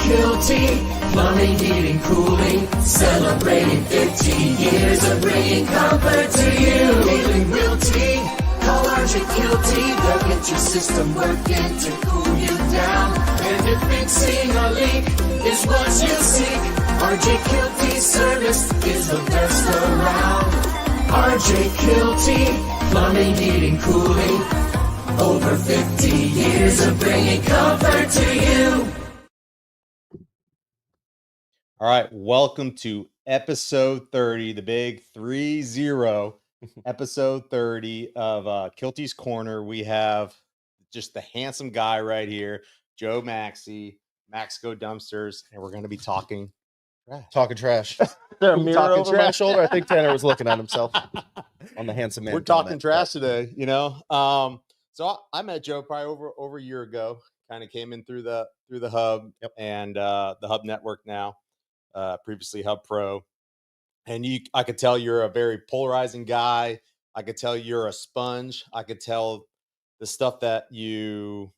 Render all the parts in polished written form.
Kielty, plumbing, heating, cooling, celebrating 15 years of bringing comfort to you. Feeling realty, call RJ Kielty, they'll get your system working to cool you down. And if fixing a leak is what you seek, RJ Kielty service is the best around. RJ Kielty, plumbing, heating, cooling, over 50 years of bringing comfort to you. All right, welcome to episode 30, the big 30, episode 30 of Kielty's Corner. We have just the handsome guy right here, Joe Maxey, MAXCO Dumpsters, and we're going to be talking trash. Talking trash. Is there a mirror over my shoulder? I think Tanner was looking at himself on the handsome man. We're talking trash today, you know. So I met Joe probably over a year ago. Kind of came in through the Hub and the Hub Network now. Previously Hub Pro, and I could tell you're a very polarizing guy. I could tell you're a sponge. I could tell the stuff that you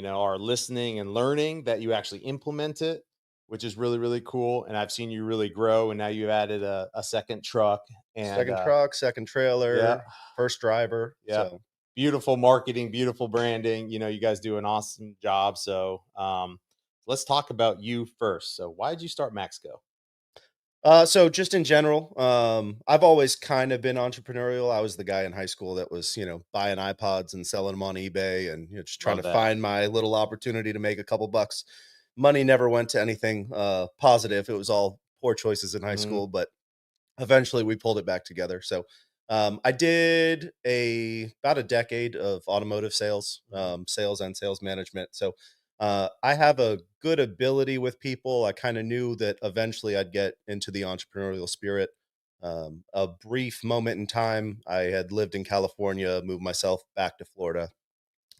are listening and learning, that you actually implement it, which is really, really cool. And I've seen you really grow, and now you've added a second truck and second trailer, first driver. Yeah. So beautiful marketing, beautiful branding. You guys do an awesome job. So, let's talk about you first. So why did you start MAXCO? So just in general, I've always kind of been entrepreneurial. I was the guy in high school that was, buying iPods and selling them on eBay and just trying to find my little opportunity to make a couple bucks. Money never went to anything positive. It was all poor choices in high school, but eventually we pulled it back together. So I did about a decade of automotive sales and sales management. So I have a good ability with people. I kind of knew that eventually I'd get into the entrepreneurial spirit. A brief moment in time, I had lived in California, moved myself back to Florida.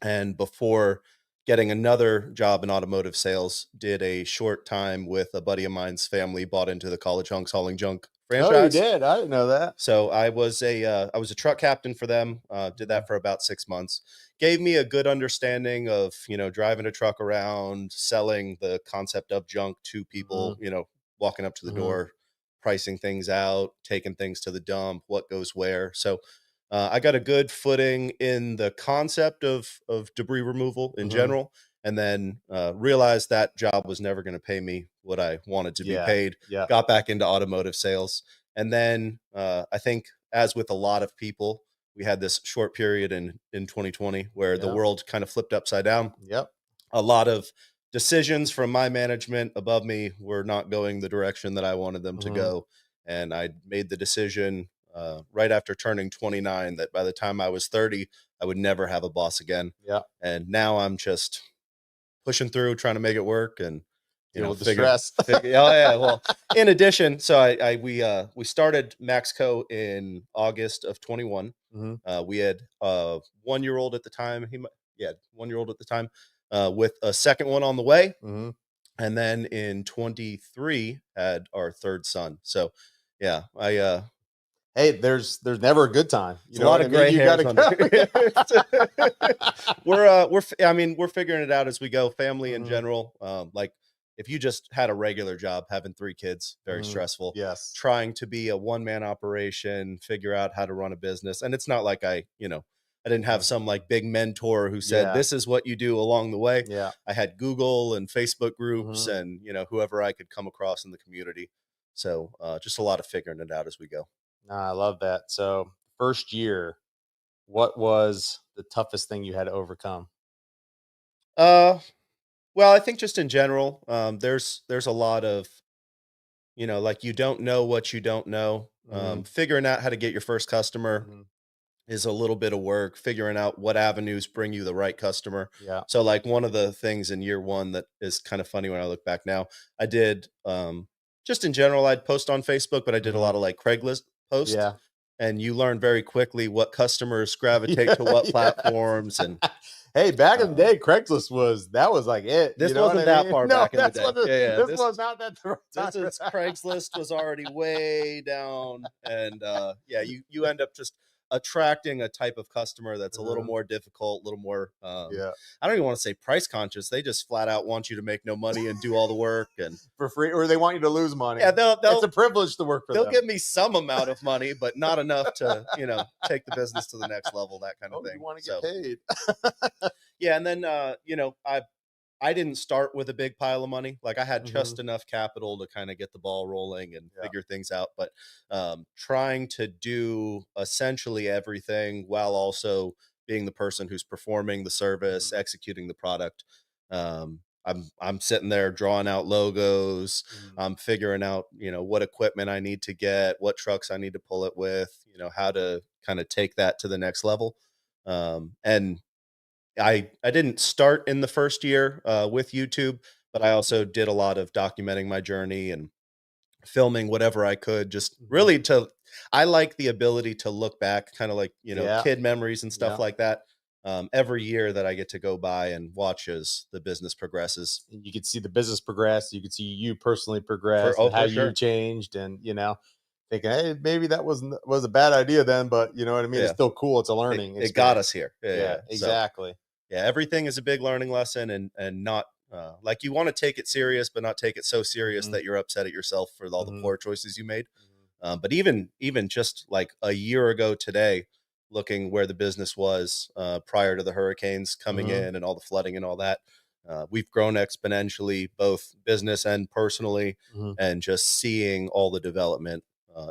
And before getting another job in automotive sales, did a short time with a buddy of mine's family, bought into the College Hunks Hauling Junk franchise. Oh, you did? I didn't know that. So I was a truck captain for them. Did that for about 6 months. Gave me a good understanding of, driving a truck around, selling the concept of junk to people, walking up to the door, pricing things out, taking things to the dump, what goes where. So I got a good footing in the concept of debris removal in general, and then realized that job was never going to pay me what I wanted to be paid. Got back into automotive sales. And then I think, as with a lot of people, we had this short period in 2020 where the world kind of flipped upside down. A lot of decisions from my management above me were not going the direction that I wanted them to go. And I made the decision right after turning 29 that by the time I was 30, I would never have a boss again. And now I'm just pushing through, trying to make it work, and with the stress. Well, in addition, so we started MAXCO in August of 21. We had a 1-year-old at the time. He had 1-year-old at the time, with a second one on the way. And then in 23 had our third son. So hey, there's never a good time. A lot of gray hairs on we're figuring it out as we go. Family in general, like if you just had a regular job, having 3 kids, very stressful. Yes. Trying to be a one-man operation, figure out how to run a business. And it's not like I didn't have some like big mentor who said, this is what you do along the way. I had Google and Facebook groups and, whoever I could come across in the community. So just a lot of figuring it out as we go. I love that. So first year, what was the toughest thing you had to overcome? Well, I think just in general, there's a lot of, like you don't know what you don't know. Figuring out how to get your first customer is a little bit of work. Figuring out what avenues bring you the right customer. So like one of the things in year one that is kind of funny when I look back now, I did just in general, I'd post on Facebook, but I did a lot of like Craigslist posts. And you learn very quickly what customers gravitate to what platforms. And hey, back in the day, Craigslist was like it. This wasn't that far back in the day. This was not that far. Craigslist was already way down, and you end up just attracting a type of customer that's a little more difficult, a little more, Yeah. I don't even want to say price conscious. They just flat out want you to make no money and do all the work and For free, or they want you to lose money. yeah, It's a privilege to work for they'll them. give me some amount of money, but not enough to, take the business to the next level, that kind of thing. You want to So, get paid. yeah. And then, I didn't start with a big pile of money. Like I had just enough capital to kind of get the ball rolling and figure things out. But trying to do essentially everything while also being the person who's performing the service, executing the product. I'm sitting there drawing out logos. I'm figuring out, what equipment I need to get, what trucks I need to pull it with, how to kind of take that to the next level. And I didn't start in the first year with YouTube, but I also did a lot of documenting my journey and filming whatever I could, just really I like the ability to look back, kind of like, kid memories and stuff like that. Every year that I get to go by and watch as the business progresses. You could see the business progress. You could see you personally progress, and how you changed, and thinking, hey, maybe that was a bad idea then, but you know what I mean. It's still cool. It's a learning. It got us here. Yeah, exactly. So, everything is a big learning lesson, and not like you want to take it serious, but not take it so serious that you're upset at yourself for all the poor choices you made. But even just like a year ago today, looking where the business was prior to the hurricanes coming in and all the flooding and all that, we've grown exponentially, both business and personally, and just seeing all the development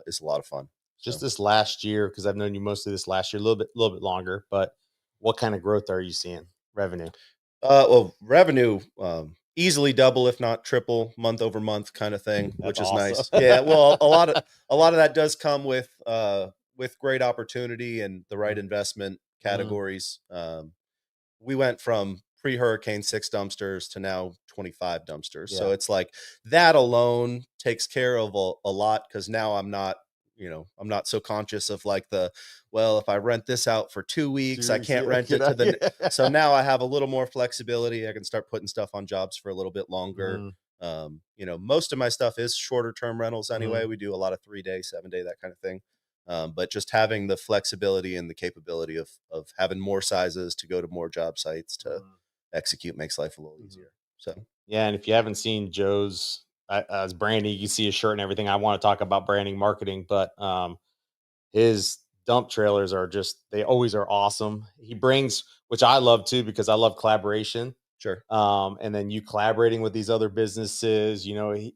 is a lot of fun. Just this last year, because I've known you mostly this last year, a little bit longer, but what kind of growth are you seeing? Revenue? Well, revenue easily double, if not triple, month over month kind of thing, which is nice. Yeah. Well, a lot of that does come with great opportunity and the right investment categories. We went from pre-hurricane 6 dumpsters to now 25 dumpsters. So it's like that alone takes care of a lot, because now I'm not so conscious of like if I rent this out for 2 weeks, I can't rent it to the. So now I have a little more flexibility. I can start putting stuff on jobs for a little bit longer. Most of my stuff is shorter term rentals anyway. We do a lot of 3-day, 7-day, that kind of thing. But just having the flexibility and the capability of having more sizes to go to more job sites to execute makes life a little easier. So yeah, and if you haven't seen Joe's as branding, you can see his shirt and everything. I want to talk about branding, marketing, but his dump trailers they always are awesome. He brings, which I love too, because I love collaboration. Sure. And then you collaborating with these other businesses,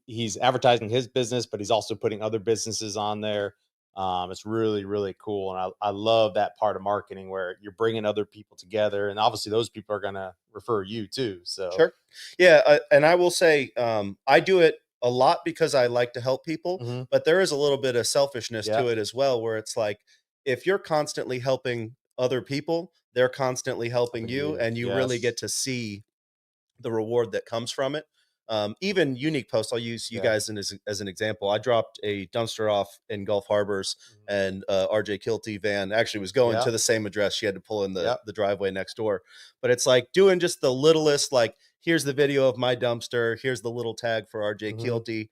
he's advertising his business, but he's also putting other businesses on there. It's really, really cool. And I love that part of marketing where you're bringing other people together, and obviously those people are going to refer you too. So sure. Yeah. And I will say, I do it a lot because I like to help people, but there is a little bit of selfishness to it as well, where it's like, if you're constantly helping other people, they're constantly helping you, and you really get to see the reward that comes from it. Even Unique Post, I'll use you guys as an example. I dropped a dumpster off in Gulf Harbors, and RJ Kielty van actually was going to the same address. She had to pull in the driveway next door. But it's like doing just the littlest, like, here's the video of my dumpster, here's the little tag for RJ Kielty,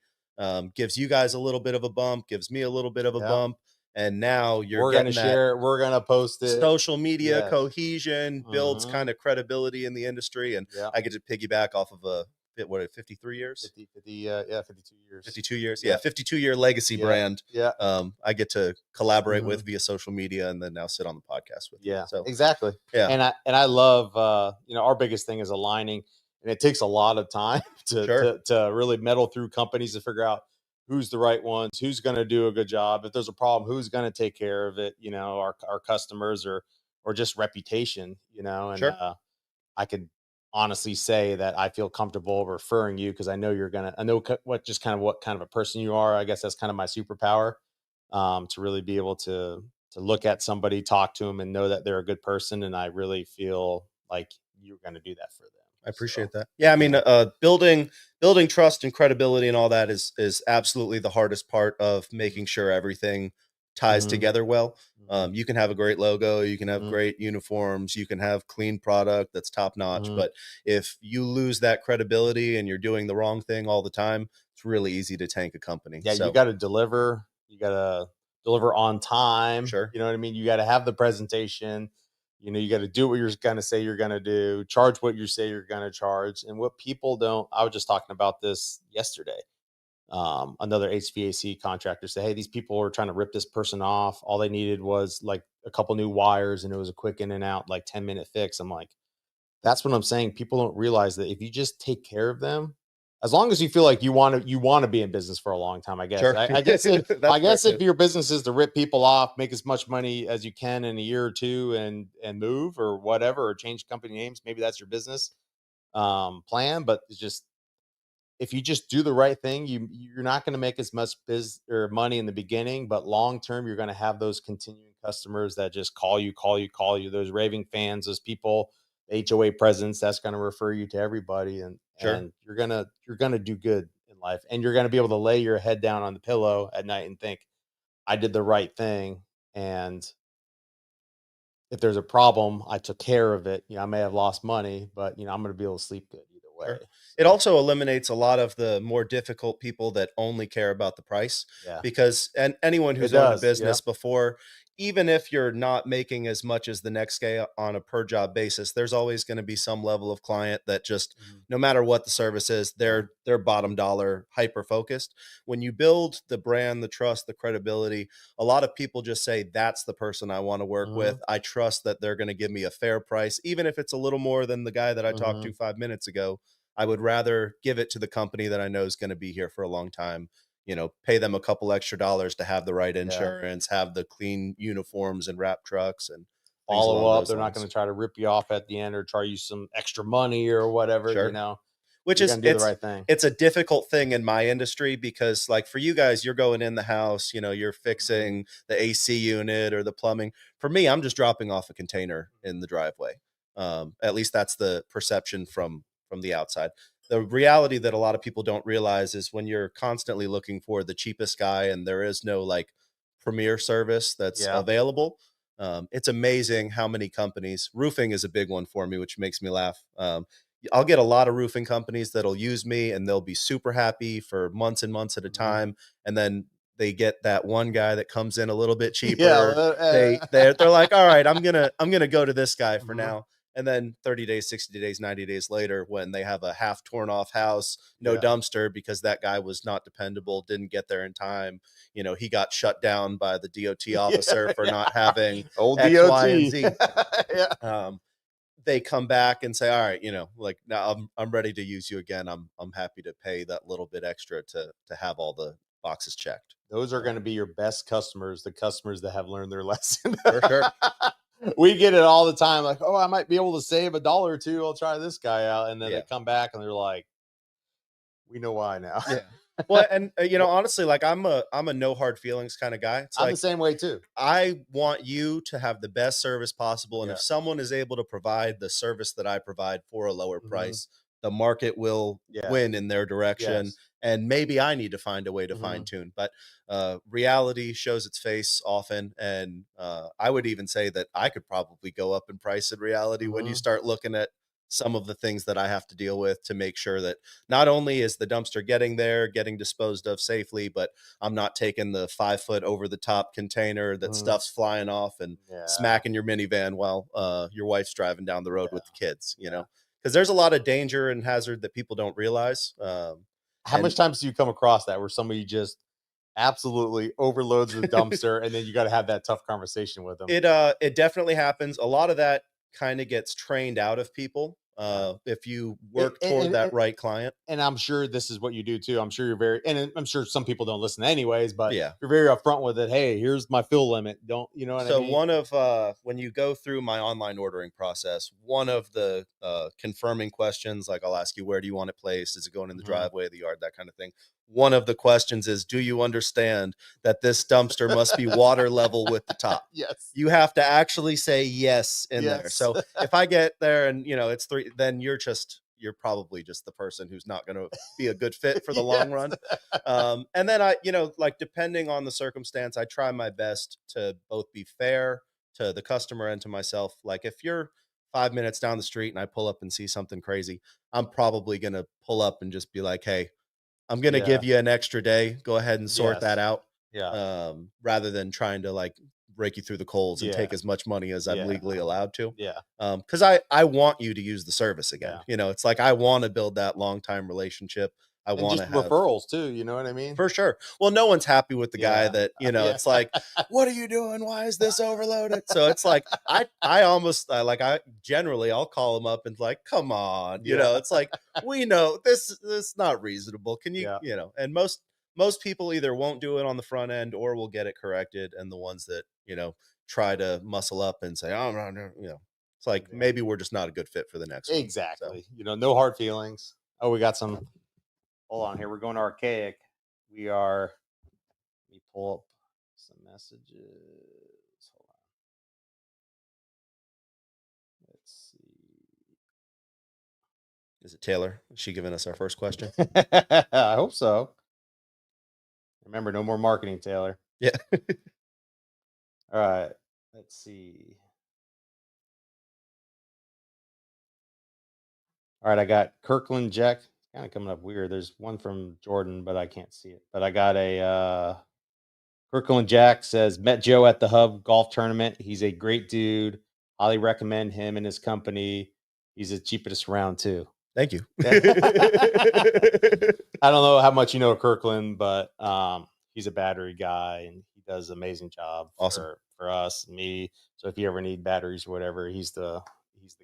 gives you guys a little bit of a bump, gives me a little bit of a bump. And now we're going to share it. We're going to post it. Social media cohesion builds kind of credibility in the industry. And I get to piggyback off of 53 years? 52 years. 52 years. Yeah. 52-year legacy brand. Yeah. I get to collaborate with via social media, and then now sit on the podcast with you. So exactly. Yeah. And I love, our biggest thing is aligning, and it takes a lot of time to really meddle through companies to figure out who's the right ones, who's going to do a good job. If there's a problem, who's going to take care of it, our customers or just reputation, and I could honestly say that I feel comfortable referring you, because I know I know what kind of a person you are. I guess that's kind of my superpower, to really be able to look at somebody, talk to them, and know that they're a good person. And I really feel like you're going to do that for them. I appreciate that. Yeah. I mean, building trust and credibility and all that is absolutely the hardest part of making sure everything ties together well. You can have a great logo, you can have great uniforms, you can have clean product that's top notch, but if you lose that credibility and you're doing the wrong thing all the time, it's really easy to tank a company. Yeah, so you got to deliver. You got to deliver on time. Sure. You know what I mean? You got to have the presentation. You know, you got to do what you're going to say you're going to do, charge what you say you're going to charge. And what people don't, I was just talking about this yesterday. Another HVAC contractor said, hey, these people are trying to rip this person off. All they needed was like a couple new wires and it was a quick in and out, like 10-minute fix. I'm like, that's what I'm saying. People don't realize that if you just take care of them, as long as you feel like you want to be in business for a long time, I guess. Sure. I guess if That's fair, if your business is to rip people off, make as much money as you can in a year or two and move or whatever, or change company names, maybe that's your business plan. But it's just, if you just do the right thing, you're not going to make as much biz or money in the beginning, but long term, you're going to have those continuing customers that just call you, those raving fans, those people, HOA presidents, that's going to refer you to everybody. Sure. And you're going to do good in life, and you're going to be able to lay your head down on the pillow at night and think, I did the right thing. And if there's a problem, I took care of it. You know, I may have lost money, but I'm going to be able to sleep good either way. Sure. It also eliminates a lot of the more difficult people that only care about the price. Yeah. Because and anyone who's It owned a does, business before, even if you're not making as much as the next guy on a per job basis, there's always going to be some level of client that just, no matter what the service is, they're bottom dollar hyper focused. When you build the brand, the trust, the credibility, a lot of people just say, that's the person I want to work with. I trust that they're going to give me a fair price, even if it's a little more than the guy that I talked to 5 minutes ago. I would rather give it to the company that I know is going to be here for a long time, pay them a couple extra dollars to have the right insurance, have the clean uniforms and wrap trucks and follow up. They're not going to try to rip you off at the end or charge you some extra money or whatever, Sure. Which you're is, gonna do the right thing. It's a difficult thing in my industry because, like, for you guys, you're going in the house, you're fixing the AC unit or the plumbing. For me, I'm just dropping off a container in the driveway. At least that's the perception from the outside. The reality that a lot of people don't realize is when you're constantly looking for the cheapest guy and there is no like premier service that's available. It's amazing how many companies, roofing is a big one for me, which makes me laugh. I'll get a lot of roofing companies that'll use me and they'll be super happy for months and months at a time. And then they get that one guy that comes in a little bit cheaper. They're like, all right, I'm gonna go to this guy for now. And then 30 days, 60 days, 90 days later, when they have a half torn off house, no dumpster because that guy was not dependable, didn't get there in time. He got shut down by the DOT officer for not having old X, DOT. Y, and Z. They come back and say, all right, like, now I'm ready to use you again. I'm happy to pay that little bit extra to have all the boxes checked. Those are going to be your best customers, the customers that have learned their lesson. For sure. We get it all the time. Like, oh, I might be able to save $1 or $2. I'll try this guy out. And then they come back and they're like, we know why now. Yeah. Well, and honestly, like I'm a no hard feelings kind of guy. I'm the same way too. I want you to have the best service possible. And if someone is able to provide the service that I provide for a lower price, the market will win in their direction. And maybe I need to find a way to fine tune, but reality shows its face often. And I would even say that I could probably go up in price in reality when you start looking at some of the things that I have to deal with to make sure that not only is the dumpster getting there, getting disposed of safely, but I'm not taking the 5 foot over the top container that stuff's flying off and smacking your minivan while your wife's driving down the road with the kids, because there's a lot of danger and hazard that people don't realize. How much times do you come across that where somebody just absolutely overloads the dumpster and then you got to have that tough conversation with them? It definitely happens. A lot of that kind of gets trained out of people if you work toward that right client. And I'm sure this is what you do too. I'm sure you're and I'm sure some people don't listen anyways, but you're very upfront with it. Hey, here's my fill limit. Don't, you know what I mean? So one of, when you go through my online ordering process, one of the confirming questions, like I'll ask you, where do you want it placed? Is it going in the driveway, the yard, that kind of thing? One of the questions is, do you understand that this dumpster must be water level with the top? Yes. You have to actually say yes in there. So if I get there and, it's 3, then you're probably just the person who's not going to be a good fit for the long run. And then I, like, depending on the circumstance, I try my best to both be fair to the customer and to myself. Like, if you're 5 minutes down the street and I pull up and see something crazy, I'm probably going to pull up and just be like, hey, I'm going to give you an extra day. Go ahead and sort that out. Yeah. rather than trying to like break you through the coals and Yeah. take as much money as I'm Yeah. legally allowed to. Yeah. Because I want you to use the service again. Yeah. You know, it's like I want to build that long time relationship. I And want just to have referrals too. You know what I mean? for sure. Well, no one's happy with the guy Yeah. that, you know, Yeah. it's like, what are you doing? Why is this overloaded? So it's like, I almost like, I generally, I'll call him up and like, come on, you Yeah. know, it's like, we know this is not reasonable. Can you, Yeah. you know, and most people either won't do it on the front end or will get it corrected. And the ones that, you know, try to muscle up and say, oh, no, no, you know, it's like, Exactly. maybe we're just not a good fit for the next one. So, Exactly. You know, no hard feelings. Oh, we got some. Hold on here. We're going archaic. We are. Let me pull up some messages. Hold on. Let's is it Taylor? Is she giving us our first question? see. I hope so. Remember, no more marketing, Taylor. Yeah. All right. Let's see. All right. I got Kirkland Jack. Kind of coming up weird. There's one from Jordan, but I can't see it. But I got a Kirkland Jack says, met Joe at the Hub golf tournament. He's a great dude. Highly recommend him and his company. He's the cheapest around too. Thank you. I don't know how much you know of Kirkland, but he's a battery guy and he does an amazing job Awesome. for us and me. So if you ever need batteries or whatever, he's the guy.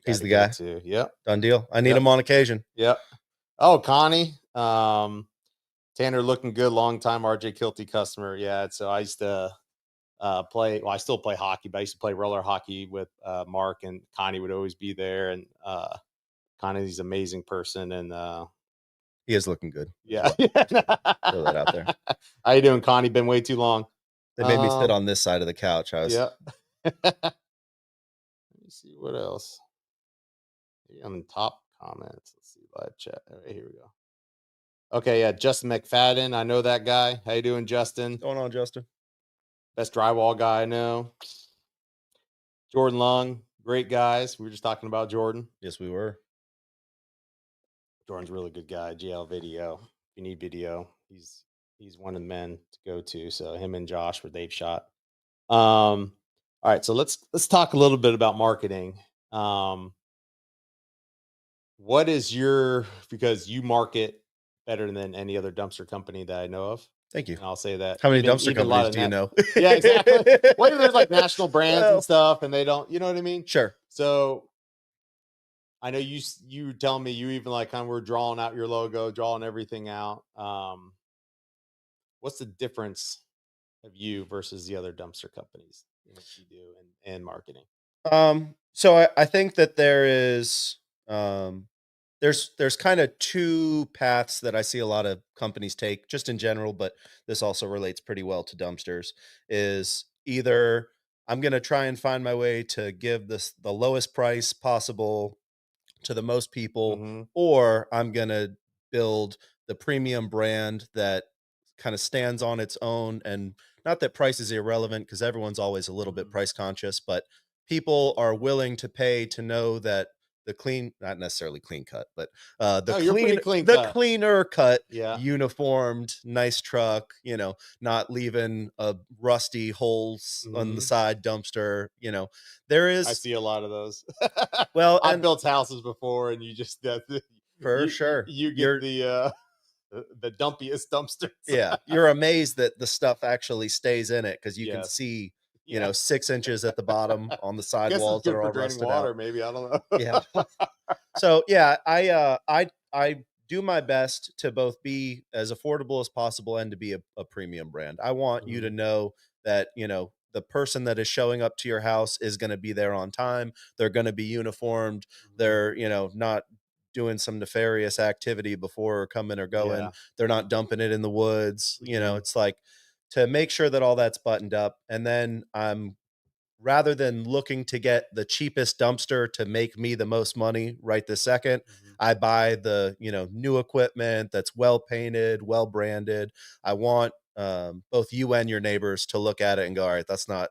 He's to the go guy. to. Yep. Done deal. I need Yep. him on occasion. Yep. Oh, Connie. Tanner looking good, long time RJ Kielty customer. Yeah. So I used to play. Well, I still play hockey, but I used to play roller hockey with Mark, and Connie would always be there. And Connie's an amazing person, and He is looking good. yeah. Throw that out there. How you doing, Connie? Been way too long. They made me sit on this side of the couch. I was Yeah. Let me see what else. Maybe on the top comments. Let's see live chat. All right, here we go. Okay, yeah, Justin McFadden. I know that guy. How you doing, Justin? What's going on, Justin? Best drywall guy I know. Jordan Long, great guys. We were just talking about Jordan. Yes, we were. Jordan's a really good guy. GL Video. If you need video, he's one of the men to go to. So him and Josh were they've shot. All right, so let's talk a little bit about marketing. What is your, because you market better than any other dumpster company that I know of. Thank you. And I'll say that. How many even dumpster a lot companies of do you know? Yeah, exactly. Well, even there's like national brands Well, and stuff, and they don't, you know what I mean? Sure. So I know you were telling me you even like kind of were drawing out your logo, drawing everything out. What's the difference of you versus the other dumpster companies in what you do and marketing? So I think that there is there's kind of two paths that I see a lot of companies take just in general, but this also relates pretty well to dumpsters. Is either I'm going to try and find my way to give this the lowest price possible to the most people, Mm-hmm. or I'm going to build the premium brand that kind of stands on its own. And not that price is irrelevant, because everyone's always a little bit price conscious, but people are willing to pay to know that the clean, not necessarily clean cut, but the cleaner cut, yeah, uniformed, nice truck, you know, not leaving a rusty holes on the side dumpster. You know, there is, I see a lot of those. Well, I've built houses before, and you just for sure you get the dumpiest dumpsters. Yeah, you're amazed that the stuff actually stays in it, because you can Yes. see, you know, 6 inches at the bottom on the sidewalls that are all rusted water, out. maybe, I don't know. Yeah. So yeah, I do my best to both be as affordable as possible and to be a premium brand. I want you to know that, you know, the person that is showing up to your house is going to be there on time. They're going to be uniformed. They're, you know, not doing some nefarious activity before coming or going. Yeah. They're not dumping it in the woods. You know, it's like to make sure that all that's buttoned up. And then rather than looking to get the cheapest dumpster to make me the most money right this second, I buy the, you know, new equipment that's well painted, well branded. I want both you and your neighbors to look at it and go, all right, that's not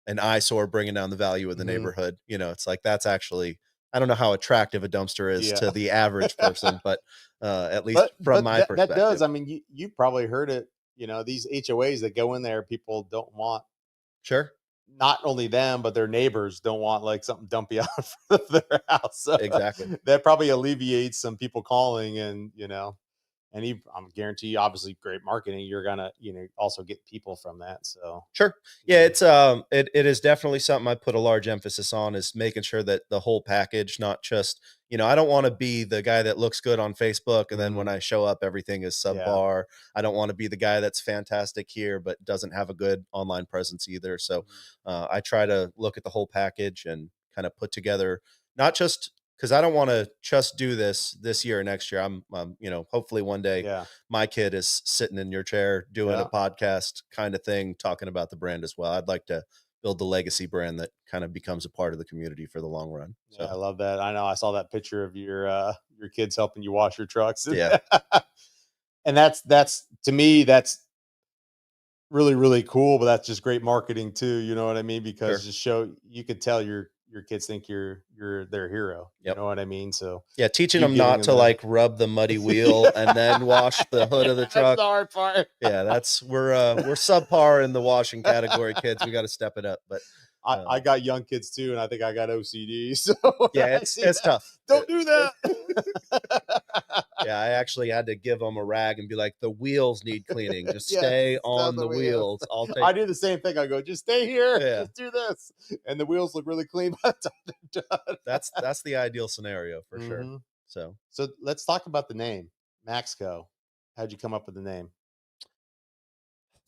an eyesore bringing down the value of the neighborhood. You know, it's like, that's actually, I don't know how attractive a dumpster is to the average person, but at least from my perspective. That does. I mean, you probably heard it you know, these HOAs that go in there, people don't want, Sure. not only them, but their neighbors don't want like something dumpy out in front of their house. So Exactly. that probably alleviates some people calling, and, you know, and I'm guarantee you, obviously great marketing, you're gonna, you know, also get people from that. So Sure. Yeah, it's it is definitely something I put a large emphasis on, is making sure that the whole package, not just, you know, I don't want to be the guy that looks good on Facebook and then when I show up everything is subpar. I don't want to be the guy that's fantastic here but doesn't have a good online presence either. So I try to look at the whole package and kind of put together, not just because I don't want to just do this year or next year. I'm you know, hopefully one day yeah, my kid is sitting in your chair doing Yeah. a podcast kind of thing, talking about the brand as well. I'd like to build the legacy brand that kind of becomes a part of the community for the long run. So yeah, I love that. I know I saw that picture of your kids helping you wash your trucks. Yeah. And that's to me, that's really, really cool, but that's just great marketing too. You know what I mean? Because Sure. just show, you could tell your kids think you're their hero. Yep. You know what I mean? So Yeah, teaching keep them giving not them to that. like rub the muddy wheel and then wash the hood of the That's truck. the hard part. Yeah, that's we're subpar in the washing category, kids. We got to step it up. But I got young kids too, and I think I got OCD. So yeah, I see it's that, tough. don't do that. Yeah, I actually had to give them a rag and be like, the wheels need cleaning. Just Yeah, stay stay on on the the wheels. wheels. I'll take. I do the same thing. I go, just stay here, Yeah. just do this, and the wheels look really clean by the time they're done. That's the ideal scenario for sure. Mhm. So So let's talk about the name, Maxco. How'd you come up with the name?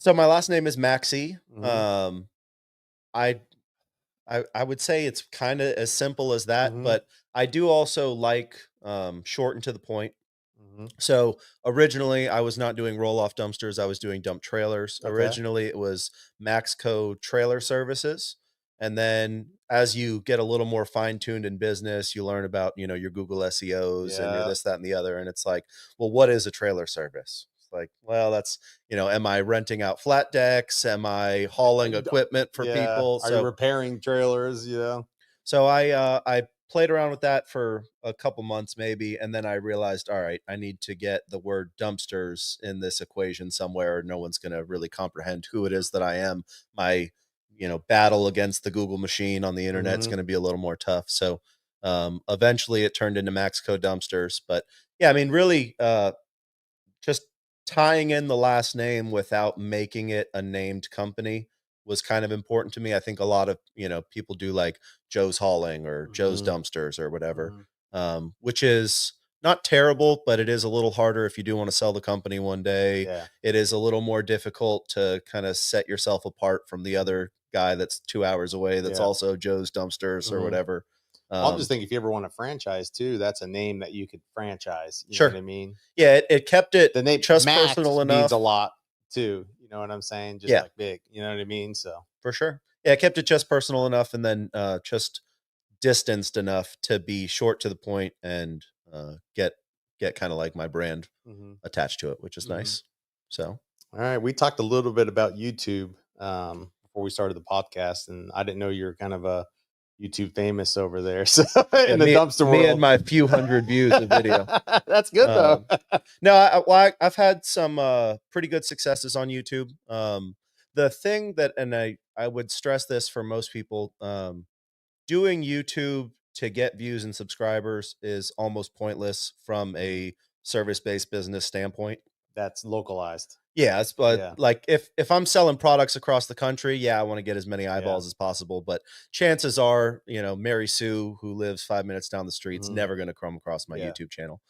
my last name is Maxey. Mhm. I I would say it's kind of as simple as that, Mhm. but I do also like short and to the point. Mhm. So originally, I was not doing roll off dumpsters. I was doing dump trailers. Okay. Originally, it was MAXCO Trailer Services. And then as you get a little more fine tuned in business, you learn about, you know, your Google SEOs and your Yeah. this, that, and the other. And it's like, well, what is a trailer service? It's like, well, that's, you know, am I renting out flat decks? Am I hauling And, equipment for yeah. people? Are you So repairing trailers? Yeah. so I played around with that for a couple months maybe, and then I realized, all right, I need to get the word dumpsters in this equation somewhere. Or no one's going to really comprehend who it is that I am. My, you know, battle against the Google machine on the internet is Mhm. going to be a little more tough. So eventually it turned into MAXCO Dumpsters. But yeah, I mean, really, just tying in the last name without making it a named company was kind of important to me. I think a lot of, you know, people do like Joe's Hauling or Joe's Mhm. Dumpsters or whatever, Mhm. which is not terrible, but it is a little harder if you do want to sell the company one day. Yeah. It is a little more difficult to kind of set yourself apart from the other guy that's 2 hours away that's Yeah. also Joe's Dumpsters or Mhm. whatever. Well, I'm just thinking, if you ever want a franchise too, that's a name that you could franchise. You know Sure. what I mean? Yeah, it kept it The name just Max personal means enough. a lot too. You know what I'm saying? Just Yeah. like big. You know what I mean? So For sure. Yeah, I kept it just personal enough and then just distanced enough to be short to the point and get kind of like my brand Mhm. attached to it, which is Mhm. nice. So All right, we talked a little bit about YouTube before we started the podcast, and I didn't know you're kind of a YouTube famous over there. So in the dumpster me world, and my few hundred views of video. That's good though. No, I've had some pretty good successes on YouTube. The thing that, and I would stress this for most people, doing YouTube to get views and subscribers is almost pointless from a service-based business standpoint. That's localized. Yeah, it's but Yeah. like if I'm selling products across the country, yeah, I want to get as many eyeballs Yeah. as possible. But chances are, you know, Mary Sue, who lives 5 minutes down the street, is Mhm. never going to come across my Yeah. YouTube channel.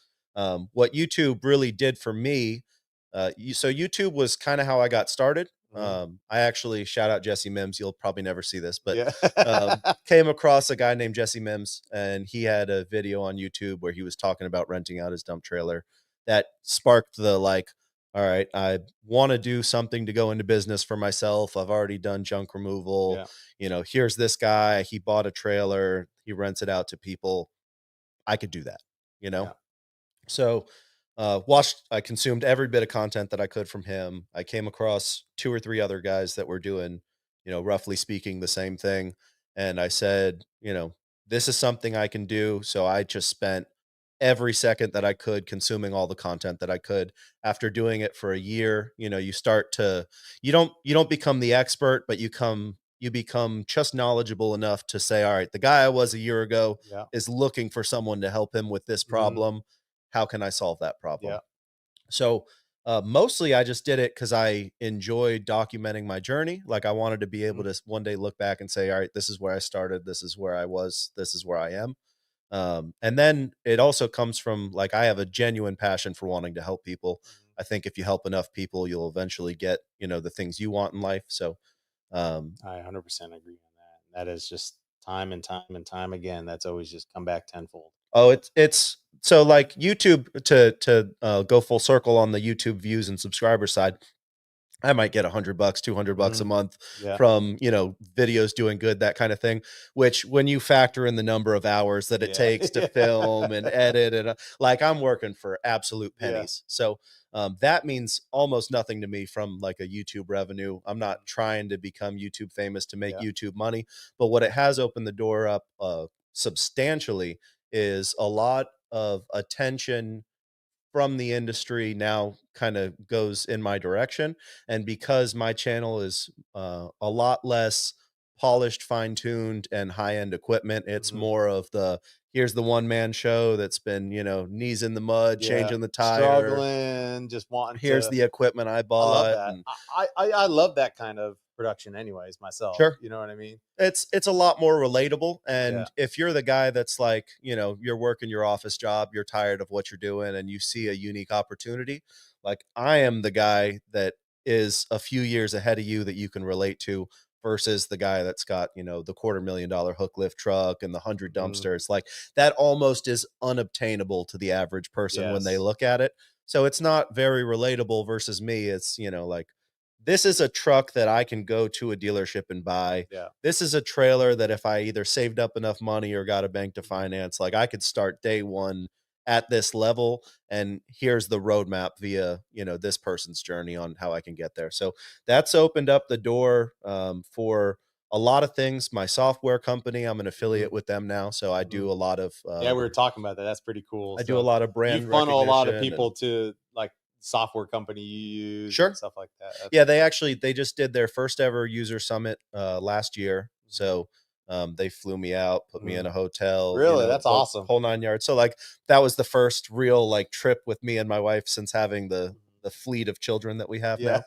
What YouTube really did for me, so YouTube was kind of how I got started. Mhm. I actually shout out Jesse Mims. You'll probably never see this, but Yeah. came across a guy named Jesse Mims, and he had a video on YouTube where he was talking about renting out his dump trailer. That sparked the like, all right, I want to do something to go into business for myself. I've already done junk removal. Yeah. You know, here's this guy. He bought a trailer. He rents it out to people. I could do that, you know? Yeah. So, I consumed every bit of content that I could from him. I came across two or three other guys that were doing, you know, roughly speaking, the same thing. And I said, you know, this is something I can do. So I just spent every second that I could, consuming all the content that I could. After doing it for a year, you start to, you don't become the expert, but you become just knowledgeable enough to say, all right, the guy I was a year ago Yeah. is looking for someone to help him with this problem. How can I solve that problem? Yeah. So mostly I just did it because I enjoyed documenting my journey. Like I wanted to be able to one day look back and say, all right, this is where I started. This is where I was. This is where I am. And then it also comes from, like, I have a genuine passion for wanting to help people. I think if you help enough people, you'll eventually get, the things you want in life. So, I 100% agree on that. That is just time and time and time again. That's always just come back tenfold. oh, it's so like YouTube, to go full circle on the YouTube views and subscriber side. I might get $100, $200 a month Yeah. from, videos doing good, that kind of thing, which when you factor in the number of hours that it takes to film and edit, and like I'm working for absolute pennies. So that means almost nothing to me from like a YouTube revenue. I'm not trying to become YouTube famous to make YouTube money, but what it has opened the door up substantially is a lot of attention from the industry now kind of goes in my direction. And because my channel is a lot less polished, fine-tuned, and high-end equipment, it's more of the, here's the one-man show that's been, knees in the mud, changing the tire, struggling, just wanting here's to. the equipment I I bought. love that. And I love that kind of production anyways myself. Sure. You know what I mean? It's a lot more relatable. And if you're the guy that's like, you're working your office job, you're tired of what you're doing, and you see a unique opportunity, like I am the guy that is a few years ahead of you that you can relate to, versus the guy that's got, the $250,000 hook lift truck and the 100 dumpsters. Like that almost is unobtainable to the average person when they look at it. So it's not very relatable versus me. It's, like, this is a truck that I can go to a dealership and buy. Yeah. This is a trailer that if I either saved up enough money or got a bank to finance, like I could start day one at this level. And here's the roadmap via, this person's journey on how I can get there. So that's opened up the door for a lot of things. My software company, I'm an affiliate with them now. So I do a lot of, we were talking about that. That's pretty cool. I do a lot of brand you funnel a lot of recognition people to like software company you use, Sure. and stuff like that. Yeah, they just did their first ever user summit last year. So they flew me out, put me in a hotel. Really? That's awesome. Whole 9 yards. So like that was the first real like trip with me and my wife since having the fleet of children that we have now.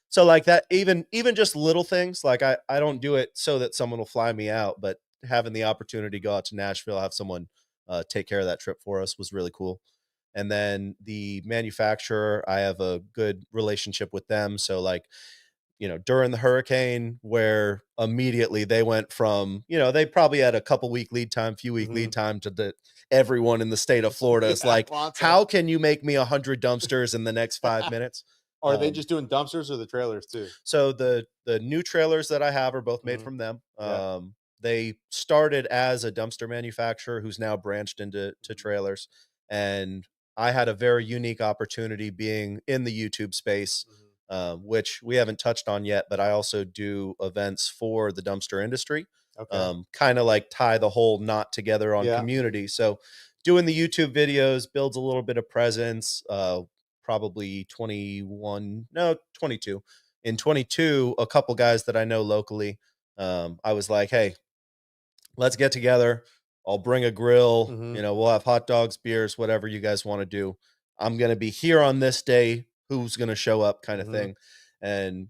So like that, even just little things, like I don't do it so that someone will fly me out, but having the opportunity to go out to Nashville, have someone take care of that trip for us was really cool. And then the manufacturer, I have a good relationship with them. So like, during the hurricane, where immediately they went from, they probably had a couple week lead time, few week lead time to everyone in the state of Florida is like, how can you make me 100 dumpsters in the next 5 minutes? Are they just doing dumpsters or the trailers too? So the new trailers that I have are both made from them. They started as a dumpster manufacturer who's now branched into trailers. And I had a very unique opportunity being in the YouTube space, which we haven't touched on yet, but I also do events for the dumpster industry, kind of like tie the whole knot together on community. So doing the YouTube videos builds a little bit of presence, probably 22. In 22, a couple guys that I know locally, I was like, hey, let's get together. I'll bring a grill, we'll have hot dogs, beers, whatever you guys want to do. I'm going to be here on this day. Who's going to show up, kind of thing. And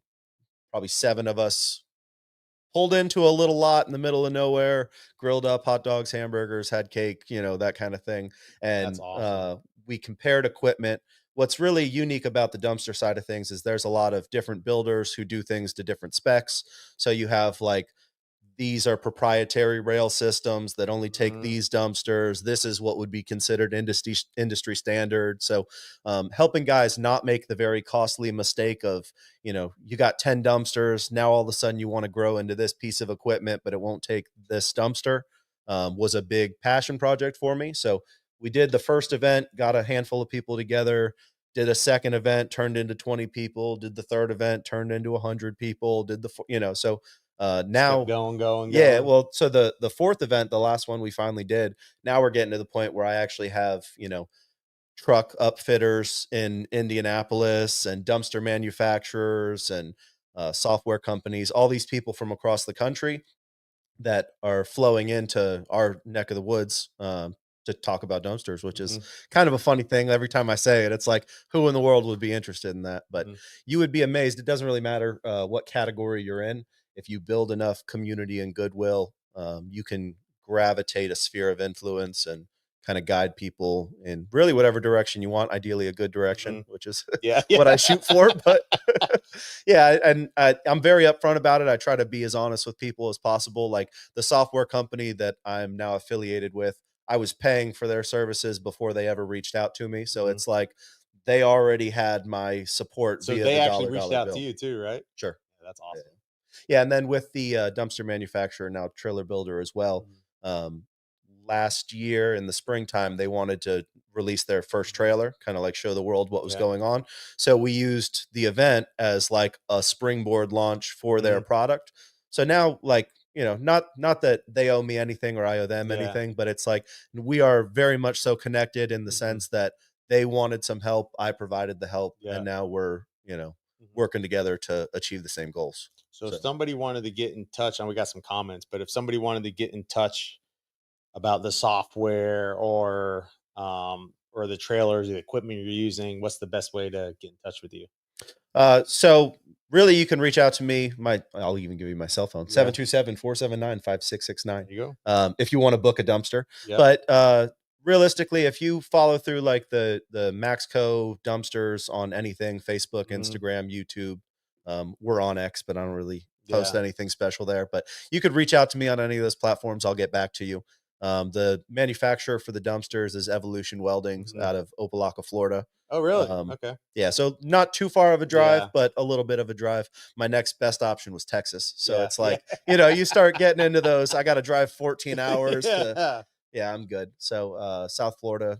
probably 7 of us pulled into a little lot in the middle of nowhere, grilled up hot dogs, hamburgers, had cake, that kind of thing. And That's awesome. We compared equipment. What's really unique about the dumpster side of things is there's a lot of different builders who do things to different specs. So you have like, these are proprietary rail systems that only take these dumpsters. This is what would be considered industry standard. So helping guys not make the very costly mistake of, you got 10 dumpsters. Now all of a sudden you want to grow into this piece of equipment, but it won't take this dumpster, was a big passion project for me. So we did the first event, got a handful of people together, did a second event, turned into 20 people, did the third event, turned into 100 people, did the, so Now kept going. yeah, well, so the fourth event, the last one we finally did, now we're getting to the point where I actually have, truck upfitters in Indianapolis and dumpster manufacturers and software companies, all these people from across the country that are flowing into our neck of the woods to talk about dumpsters, which is kind of a funny thing. Every time I say it, it's like, who in the world would be interested in that? But you would be amazed. It doesn't really matter what category you're in. If you build enough community and goodwill, you can gravitate a sphere of influence and kind of guide people in really whatever direction you want, ideally a good direction, which is what I shoot for. But yeah, and I'm very upfront about it. I try to be as honest with people as possible. Like the software company that I'm now affiliated with, I was paying for their services before they ever reached out to me. So it's like they already had my support. So via they the actually dollar reached out bill. to you too, right? Sure. Yeah, that's awesome. Yeah, and then with the dumpster manufacturer, now trailer builder as well. Last year in the springtime, they wanted to release their first trailer, kind of like show the world what was going on. So we used the event as like a springboard launch for their product. So now, like, not that they owe me anything or I owe them anything, but it's like we are very much so connected in the sense that they wanted some help, I provided the help, and now we're working together to achieve the same goals. So if somebody wanted to get in touch, and we got some comments, but if somebody wanted to get in touch about the software or the trailers, the equipment you're using, what's the best way to get in touch with you? So really you can reach out to me. I'll even give you my cell phone, 727-479-5669. There you go. If you want to book a dumpster. But realistically, if you follow through like the MAXCO Dumpsters on anything, Facebook, Instagram, YouTube, we're on X, but I don't really post anything special there. But you could reach out to me on any of those platforms. I'll get back to you. The manufacturer for the dumpsters is Evolution Welding out of Opelika, Florida. Oh, really? Okay. Yeah, so not too far of a drive, but a little bit of a drive. My next best option was Texas. So it's like, you start getting into those. I got to drive 14 hours I'm good. So South Florida,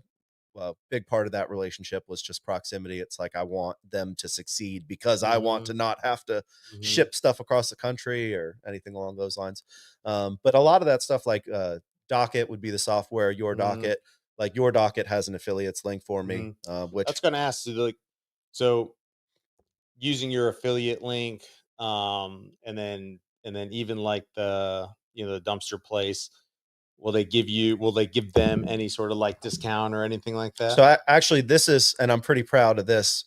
big part of that relationship was just proximity. It's like I want them to succeed because I want to not have to ship stuff across the country or anything along those lines. But a lot of that stuff, like Docket would be the software, Your Docket. Like Your Docket has an affiliates link for me, which that's going to ask you, like, so using your affiliate link, and then even like the the dumpster place, will they give them any sort of like discount or anything like that? So actually this is, and I'm pretty proud of this.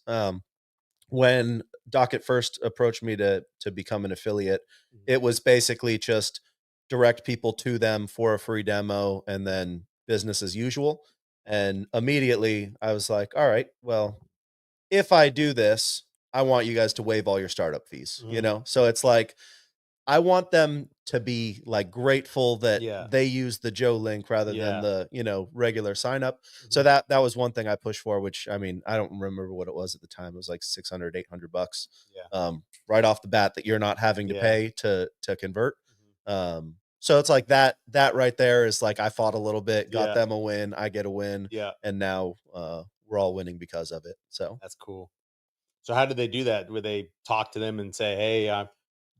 When Docket first approached me to become an affiliate, it was basically just direct people to them for a free demo and then business as usual. And immediately I was like, all right, well, if I do this, I want you guys to waive all your startup fees, So it's like, I want them to be like grateful that they use the Joe link rather than the, regular sign up. So that was one thing I pushed for, which, I mean, I don't remember what it was at the time. It was like $600, $800 right off the bat that you're not having to pay to convert. So it's like that right there is like, I fought a little bit, got them a win. I get a win. And now we're all winning because of it. So that's cool. So how did they do that? Would they talk to them and say, hey, I'm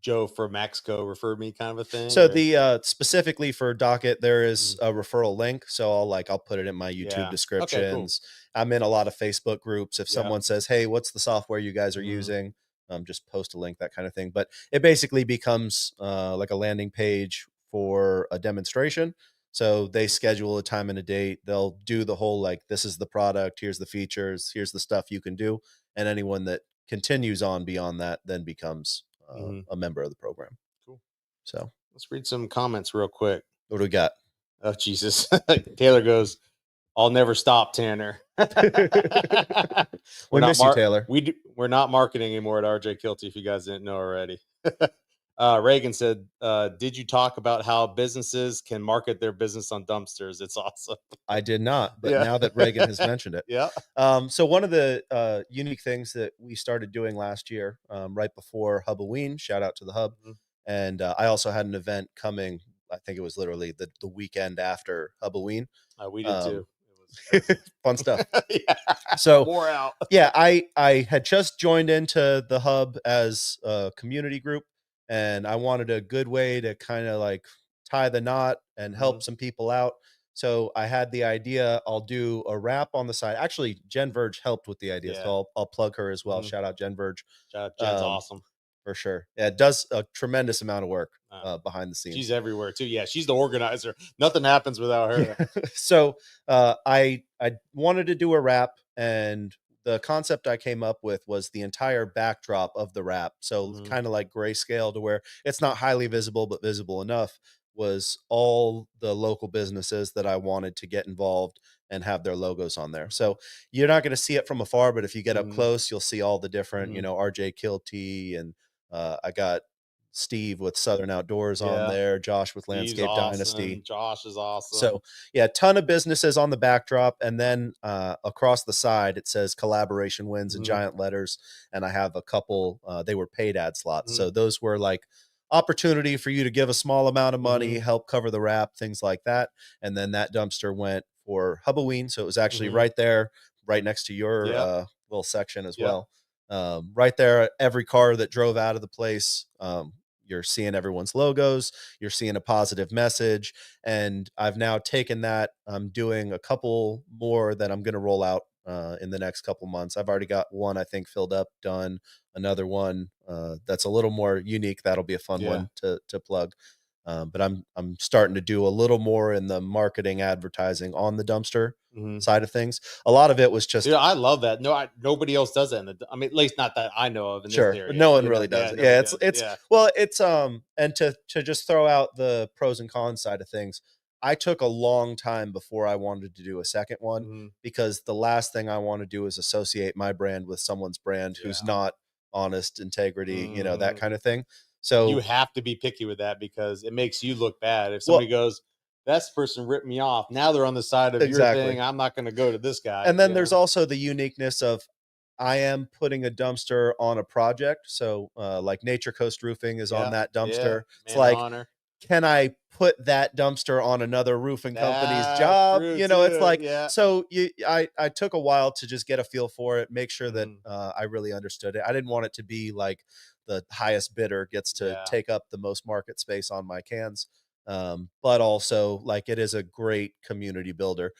Joe for MAXCO referred me, kind of a thing? So the specifically for Docket, there is a referral link. So I'll put it in my YouTube descriptions. Okay, cool. I'm in a lot of Facebook groups. If someone says, hey, what's the software you guys are using? Just post a link, that kind of thing. But it basically becomes like a landing page for a demonstration. So they schedule a time and a date. They'll do the whole, like, this is the product, here's the features, here's the stuff you can do. And anyone that continues on beyond that then becomes a member of the program. Cool. So let's read some comments real quick. What do we got? Oh, Jesus. Taylor goes, I'll never stop, Tanner. We miss you, Taylor. We're not marketing anymore at RJ Kielty, if you guys didn't know already. Reagan said, did you talk about how businesses can market their business on dumpsters? It's awesome. I did not, but now that Reagan has mentioned it. So one of the unique things that we started doing last year, right before Huboween, shout out to the Hub. And I also had an event coming, I think it was literally the weekend after Huboween. We did too. Fun stuff. So more out. I had just joined into the Hub as a community group. and I wanted a good way to kind of like tie the knot and help some people out. So I had the idea, I'll do a wrap on the side. Actually, Jen Verge helped with the idea, Yeah. so I'll plug her as well. Mhm. Shout out Jen Verge. Shout out, Jen's Um, awesome. for sure. Yeah, it does a tremendous amount of work behind the scenes. She's everywhere too. Yeah, she's the organizer. Nothing happens without her. So I wanted to do a wrap, and the concept I came up with was the entire backdrop of the wrap. So kind of like grayscale, to where it's not highly visible but visible enough, was all the local businesses that I wanted to get involved and have their logos on there. So you're not going to see it from afar, but if you get up close, you'll see all the different, you know, RJ Kielty, and I got Steve with Southern Outdoors on there, Josh with Steve's Landscape awesome. Dynasty. Josh is awesome. So yeah, ton of businesses on the backdrop, and then across the side it says collaboration wins in giant letters, and I have a couple. They were paid ad slots, so those were like opportunity for you to give a small amount of money, help cover the wrap, things like that. And then that dumpster went for Huboween, so it was actually right there, right next to your little section as well. Right there, every car that drove out of the place. You're seeing everyone's logos, you're seeing a positive message. And I've now taken that. I'm doing a couple more that I'm going to roll out in the next couple months. I've already got one, I think, filled up, done. Another one that's a little more unique. That'll be a fun one to plug. But I'm starting to do a little more in the marketing, advertising on the dumpster side of things. A lot of it was just, I love that. Nobody else does that. I mean, at least not that I know of in this area. No one really does it. Yeah, it's well, it's and to just throw out the pros and cons side of things. I took a long time before I wanted to do a second one, because the last thing I want to do is associate my brand with someone's brand who's not honest, integrity, you know, that kind of thing. So you have to be picky with that, because it makes you look bad. If somebody goes, "That person ripped me off," now they're on the side of your thing. I'm not going to go to this guy. And then there's also the uniqueness of, I am putting a dumpster on a project. So like Nature Coast Roofing is on that dumpster. It's like, can I put that dumpster on another roofing company's job? You know, it's like, so I took a while to just get a feel for it, make sure that I really understood it. I didn't want it to be like the highest bidder gets to take up the most market space on my cans. But also, like, it is a great community builder.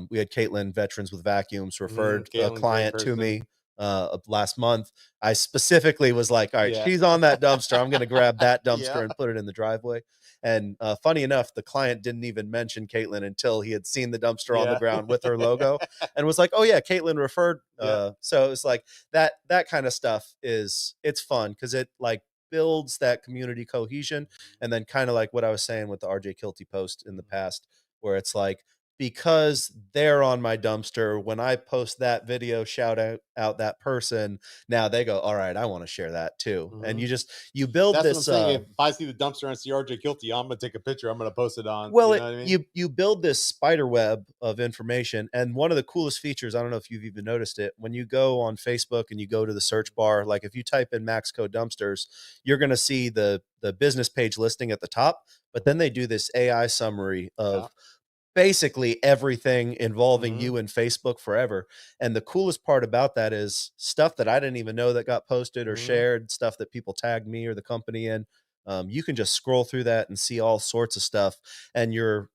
We had Caitlin, Veterans with Vacuums, referred a client to me last month. I specifically was like, all right, she's on that dumpster. I'm going to grab that dumpster and put it in the driveway. And funny enough, the client didn't even mention Caitlin until he had seen the dumpster on the ground with her logo and was like, oh yeah, Caitlin referred. So it's like that kind of stuff it's fun, because it like builds that community cohesion. And then kind of like what I was saying with the RJ Kielty post in the past, where it's like, because they're on my dumpster, when I post that video, shout out that person, now they go, all right, I want to share that too. And you build That's this. What I'm saying. If I see the dumpster and see RJ Kielty, I'm going to take a picture. I'm going to post it on. Well, you know what I mean? you build this spider web of information. And one of the coolest features, I don't know if you've even noticed it, when you go on Facebook and you go to the search bar, like if you type in MAXCO Dumpsters, you're going to see the business page listing at the top, but then they do this AI summary of basically everything involving you and Facebook forever. And the coolest part about that is stuff that I didn't even know that got posted or shared, stuff that people tagged me or the company in. You can just scroll through that and see all sorts of stuff. And you're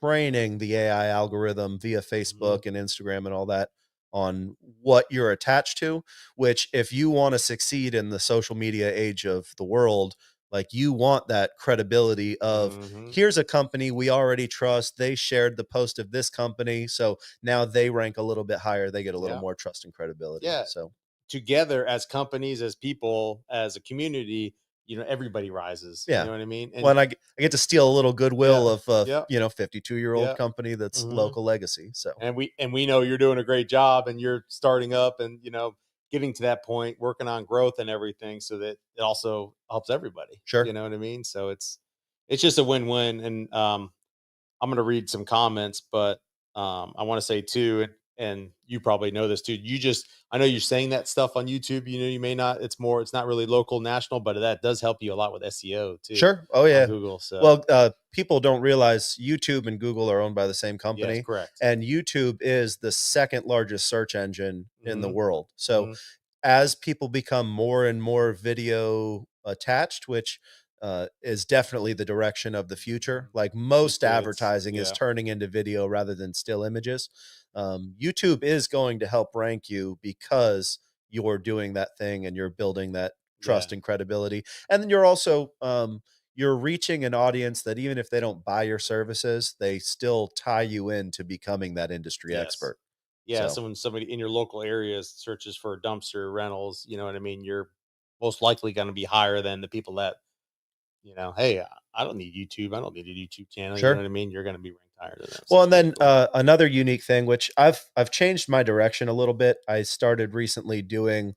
training the AI algorithm via Facebook and Instagram and all that on what you're attached to, which if you want to succeed in the social media age of the world, like, you want that credibility of, here's a company we already trust. They shared the post of this company, so now they rank a little bit higher. They get a little more trust and credibility. So together as companies, as people, as a community, you know, everybody rises. You know what I mean? And when I get to steal a little goodwill of you know, 52-year-old company that's local legacy. So and we know you're doing a great job, and you're starting up, and you know, getting to that point, working on growth and everything, so that it also helps everybody. You know what I mean? So it's just a win-win. And I'm going to read some comments, but I want to say too, and you probably know this too. I know you're saying that stuff on YouTube. You know, you may not. It's not really local, national, but that does help you a lot with SEO too. Oh yeah, Google. So well, people don't realize YouTube and Google are owned by the same company. Yes, correct. And YouTube is the second largest search engine in the world. So as people become more and more video attached, which is definitely the direction of the future. Like most advertising is turning into video rather than still images. YouTube is going to help rank you because you're doing that thing and you're building that trust and credibility. And then you're also you're reaching an audience that even if they don't buy your services, they still tie you into becoming that industry expert. Yeah. So when somebody in your local area searches for dumpster rentals, you know what I mean? You're most likely going to be higher than the people that, you know, hey, I don't need YouTube. I don't need a YouTube channel. You know what I mean? You're going to be ranked higher than them. Well, and then another unique thing, which I've changed my direction a little bit. I started recently doing,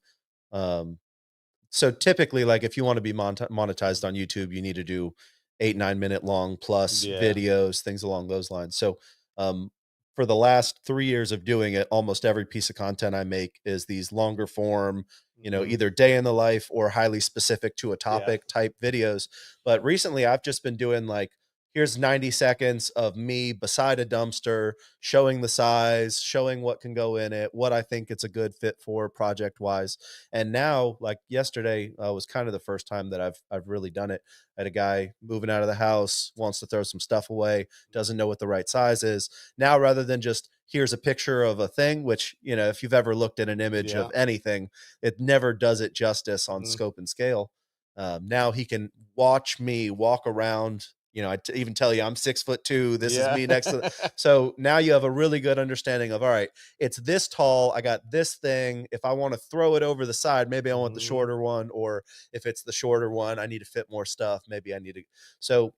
so typically, like if you want to be monetized on YouTube, you need to do 8-9 minute long plus videos, things along those lines. So for the last 3 years of doing it, almost every piece of content I make is these longer form, you know, either day in the life or highly specific to a topic type videos. But recently I've just been doing like, here's 90 seconds of me beside a dumpster, showing the size, showing what can go in it, what I think it's a good fit for project wise. And now, like yesterday was kind of the first time that I've really done it. I had a guy moving out of the house, wants to throw some stuff away, doesn't know what the right size is. Now, rather than just here's a picture of a thing, which, you know, if you've ever looked at an image of anything, it never does it justice on scope and scale. Now he can watch me walk around. You know, I even tell you I'm 6'2". This is me next to. So now you have a really good understanding of, all right, it's this tall. I got this thing. If I want to throw it over the side, maybe I want the shorter one, or if it's the shorter one, I need to fit more stuff. Maybe I need to. So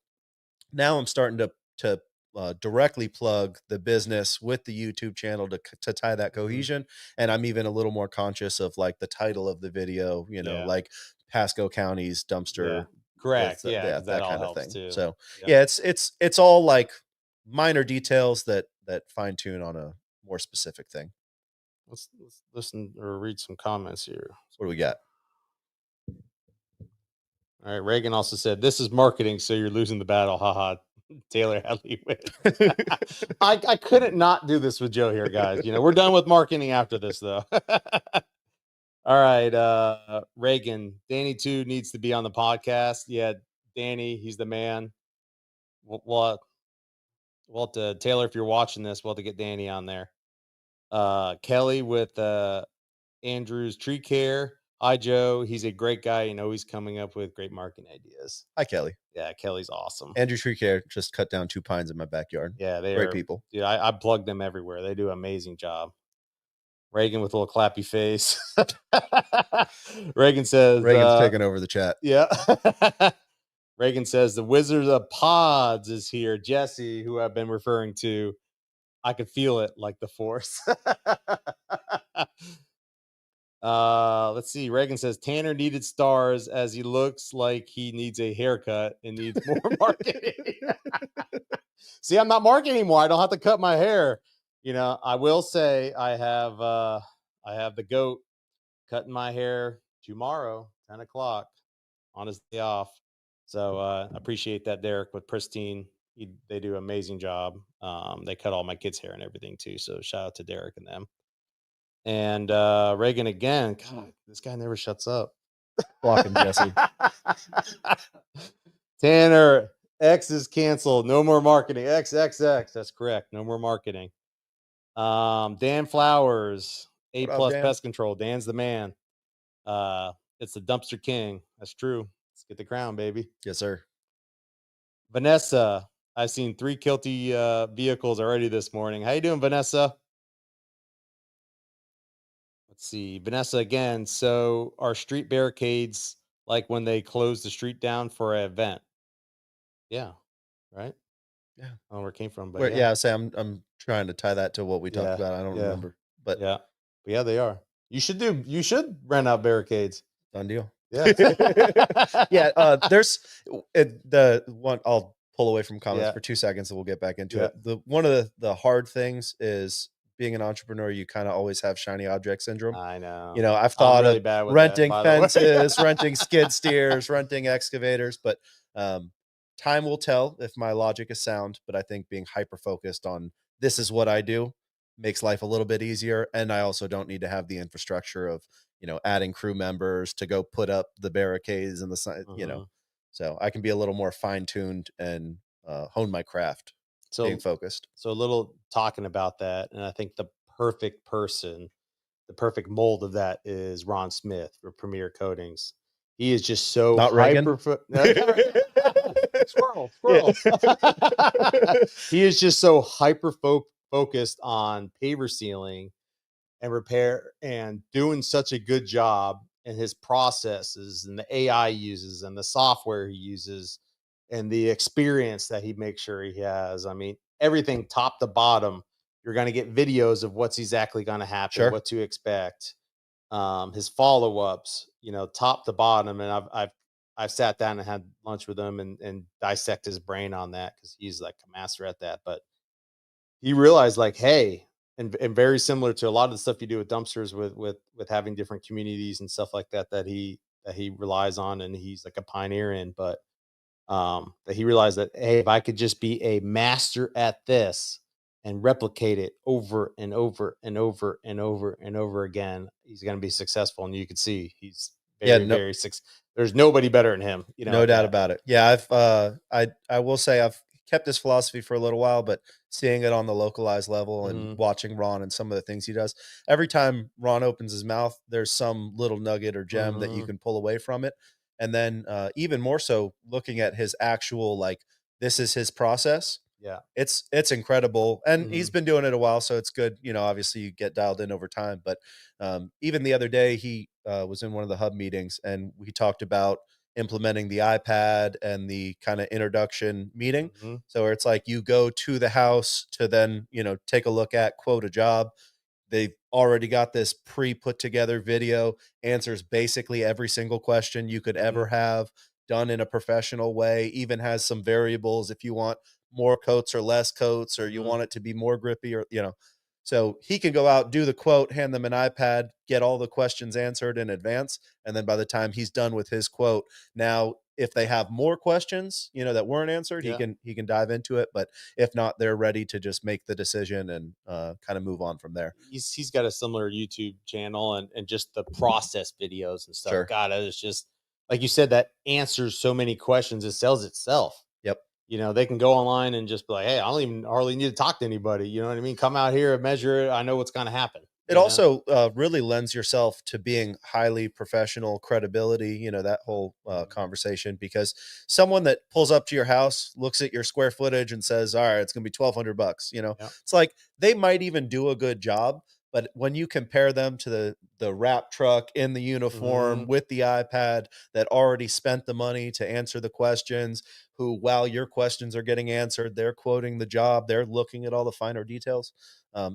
now I'm starting to directly plug the business with the YouTube channel to tie that cohesion. And I'm even a little more conscious of like the title of the video, you know, like Pasco County's dumpster. Correct. That kind of thing. Too. So it's all like minor details that fine tune on a more specific thing. Let's listen or read some comments here. What do we got? All right. Reagan also said, this is marketing, so you're losing the battle. Haha. Taylor Hadley wins. I couldn't not do this with Joe here, guys. You know, we're done with marketing after this, though. All right. Reagan, Danny too needs to be on the podcast. Yeah, Danny, he's the man. Well, Taylor, if you're watching this, we'll have to get Danny on there. Kelly with Andrew's Tree Care. Hi, Joe. He's a great guy. You know, he's coming up with great marketing ideas. Hi, Kelly. Yeah, Kelly's awesome. Andrew Tree Care just cut down 2 pines in my backyard. Yeah, they're great people. Dude, I plug them everywhere. They do an amazing job. Reagan with a little clappy face. Reagan says, Reagan's taking over the chat. Yeah. Reagan says, the Wizard of Pods is here. Jesse, who I've been referring to, I could feel it like the Force. Let's see. Reagan says, Tanner needed stars as he looks like he needs a haircut and needs more marketing. See, I'm not marketing anymore. I don't have to cut my hair. You know, I will say I have the goat cutting my hair tomorrow, 10 o'clock on his day off. So appreciate that, Derek, with Pristine. They do an amazing job. They cut all my kids' hair and everything too. So shout out to Derek and them. And Reagan again. God, this guy never shuts up. Blocking Jesse. Tanner, X is canceled. No more marketing. XXX. That's correct. No more marketing. Dan Flowers, A+ Pest Control. Dan's the man. It's the Dumpster King. That's true. Let's get the crown, baby. Yes, sir. Vanessa, I've seen 3 Kielty vehicles already this morning. How you doing, Vanessa? Let's see. Vanessa again. So are street barricades like when they close the street down for an event? Yeah. Right? Yeah. I don't know where it came from, but yeah, I'm trying to tie that to what we talked about. I don't remember. But yeah, they are. You should rent out barricades. Done deal. Yeah. There's the one. I'll pull away from comments for 2 seconds and we'll get back into it. One of the hard things is being an entrepreneur, you kind of always have shiny object syndrome. I know. You know, I've thought of renting fences, renting skid steers, renting excavators, but time will tell if my logic is sound. But I think being hyper focused on this is what I do makes life a little bit easier. And I also don't need to have the infrastructure of, adding crew members to go put up the barricades and the sign, so I can be a little more fine-tuned and hone my craft, being focused. So a little talking about that, and I think the perfect person, the perfect mold of that is Ron Smith for Premier Coatings. He is just so Not Reagan? Squirrel. Yeah. He is just so focused on paver sealing and repair and doing such a good job in his processes and the AI uses and the software he uses and the experience that he makes sure he has. I mean, everything top to bottom, you're going to get videos of what's exactly going to happen, Sure. what to expect, his follow-ups, top to bottom. And I've sat down and had lunch with him and dissect his brain on that, because he's like a master at that. But he realized, like, hey, and very similar to a lot of the stuff you do with dumpsters, with having different communities and stuff like that, that he relies on, and he's like a pioneer in. But that he realized that, hey, if I could just be a master at this and replicate it over and over and over and over and over again, he's going to be successful. And you can see he's very there's nobody better than him. No doubt about it. Yeah, I will say I've kept this philosophy for a little while, but seeing it on the localized level and watching Ron and some of the things he does, every time Ron opens his mouth, there's some little nugget or gem that you can pull away from it. And then even more so, looking at his actual, like, this is his process. Yeah, it's incredible. And he's been doing it a while, so it's good. Obviously you get dialed in over time. But even the other day, he was in one of the hub meetings, and we talked about implementing the iPad and the kind of introduction meeting. So it's like you go to the house to then, take a look at, quote, a job. They've already got this pre-put together video, answers basically every single question you could ever have, done in a professional way, even has some variables if you want more coats or less coats, or you want it to be more grippy, or, so he can go out, do the quote, hand them an iPad, get all the questions answered in advance. And then by the time he's done with his quote, now, if they have more questions, that weren't answered, he can dive into it. But if not, they're ready to just make the decision and kind of move on from there. He's got a similar YouTube channel, and just the process videos and stuff. Sure. God, it's just, like you said, that answers so many questions. It sells itself. Yep. They can go online and just be like, hey, I don't even hardly need to talk to anybody. You know what I mean? Come out here and measure it. I know what's going to happen. It also really lends yourself to being highly professional, credibility, that whole conversation, because someone that pulls up to your house, looks at your square footage and says, all right, it's going to be $1,200. It's like, they might even do a good job. But when you compare them to the wrap truck in the uniform with the iPad that already spent the money to answer the questions, who, while your questions are getting answered, they're quoting the job, they're looking at all the finer details.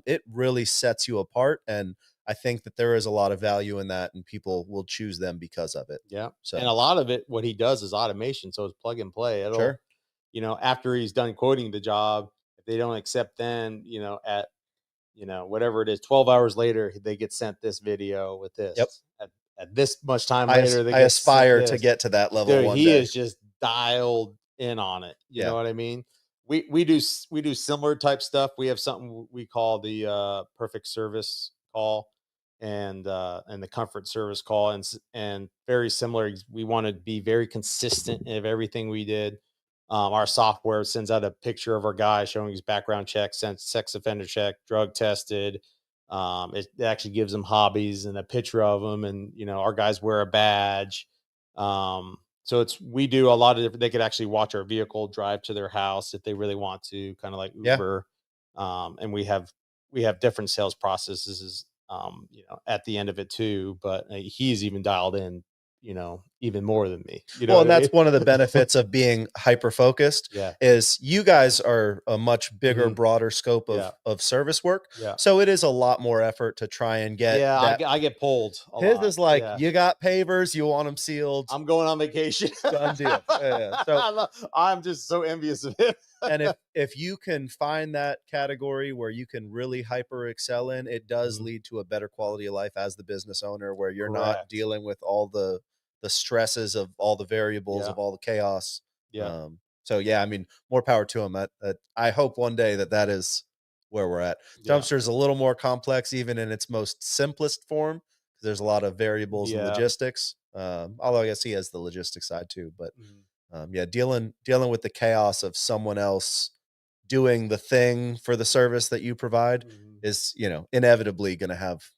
It really sets you apart. And I think that there is a lot of value in that, and people will choose them because of it. Yeah. So, and a lot of it, what he does is automation. So it's plug and play. It'll, after he's done quoting the job, if they don't accept, then, at, whatever it is, 12 hours later, they get sent this video with this. Yep. At this much time later, I aspire to get to that level. Dude, one he day. is just dialed in on it. You know what I mean? We do similar type stuff. We have something we call the perfect service call, and the comfort service call, and very similar. We want to be very consistent in everything we did. Our software sends out a picture of our guy showing his background check, sex offender check, drug tested. It actually gives them hobbies and a picture of them, and our guys wear a badge. So we do a lot of different. They could actually watch our vehicle drive to their house if they really want to, kind of like Uber. And we have different sales processes, at the end of it too. But he's even dialed in, even more than me. Well, and that's one of the benefits of being hyper focused. Is you guys are a much bigger, broader scope of service work. So it is a lot more effort to try and get. I get pulled. His is like, you got pavers, you want them sealed. I'm going on vacation. Done deal. So I'm just so envious of him. And if you can find that category where you can really hyper excel in, it does lead to a better quality of life as the business owner, where you're not dealing with all the stresses of all the variables of all the chaos. So I mean, more power to him. I hope one day that is where we're at. Dumpster is a little more complex, even in its most simplest form, there's a lot of variables and Yeah. logistics. Although I guess he has the logistics side too, but Mhm. yeah, dealing with the chaos of someone else doing the thing for the service that you provide Mhm. is, inevitably going to have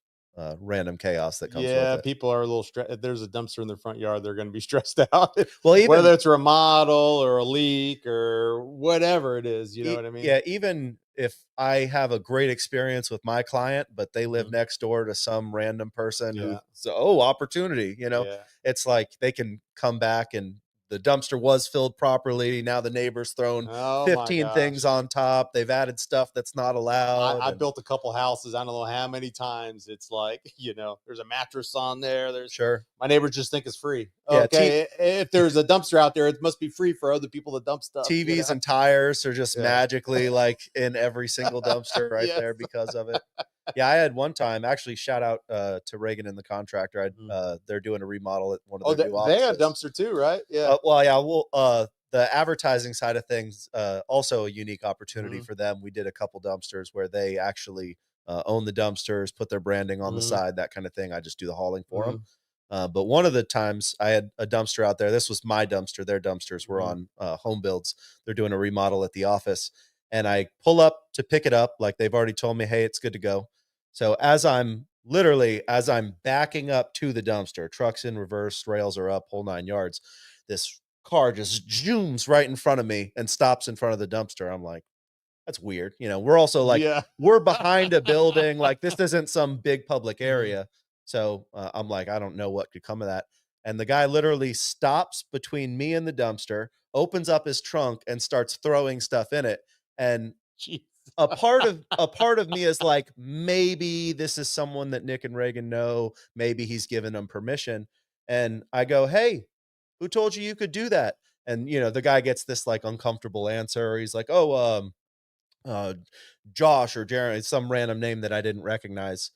random chaos that comes with Yeah, it. people are a little stressed. If there's a dumpster in their front yard, they're going to be stressed out. Well, even Whether it's a remodel or a leak or whatever it is, you know what I mean? yeah, even if I have a great experience with my client, but they live Mhm. next door to some random person who, Yeah. oh, opportunity, Yeah. it's like they can come back and the dumpster was filled properly. Now the neighbor's thrown Oh my 15 things gosh. on top. They've added stuff that's not allowed. I And built a couple houses. I don't know how many times it's like, there's a mattress on there. sure. My neighbors just think it's free. Yeah. Okay. If there's a dumpster out there, it must be free for other people to dump stuff. TVs and tires are just Yeah. magically like in every single dumpster right Yes. there because of it. Yeah, I had one time, actually, shout out to Reagan and the contractor. They're doing a remodel at one of Oh, their new they got a offices. dumpster too, right? Yeah. Well, yeah, the advertising side of things, also a unique opportunity Mhm. for them. We did a couple dumpsters where they actually own the dumpsters, put their branding on the Mhm. side, that kind of thing. I just do the hauling for them. Mhm. But one of the times I had a dumpster out there. This was my dumpster. Their dumpsters were Mhm. on home builds. They're doing a remodel at the office. And I pull up to pick it up. Like they've already told me, hey, it's good to go. So as I'm backing up to the dumpster, truck's in reverse, rails are up, whole 9 yards, this car just zooms right in front of me and stops in front of the dumpster. I'm like, that's weird. We're also like, Yeah. we're behind a building. Like this isn't some big public Mhm. area. So I'm like, I don't know what could come of that. And the guy literally stops between me and the dumpster, opens up his trunk and starts throwing stuff in it. And Jeez. a part of me is like, maybe this is someone that Nick and Reagan know. Maybe he's given them permission. And I go, hey, who told you could do that? And the guy gets this like uncomfortable answer. He's like, oh, uh, Josh or Jeremy, some random name that I didn't recognize.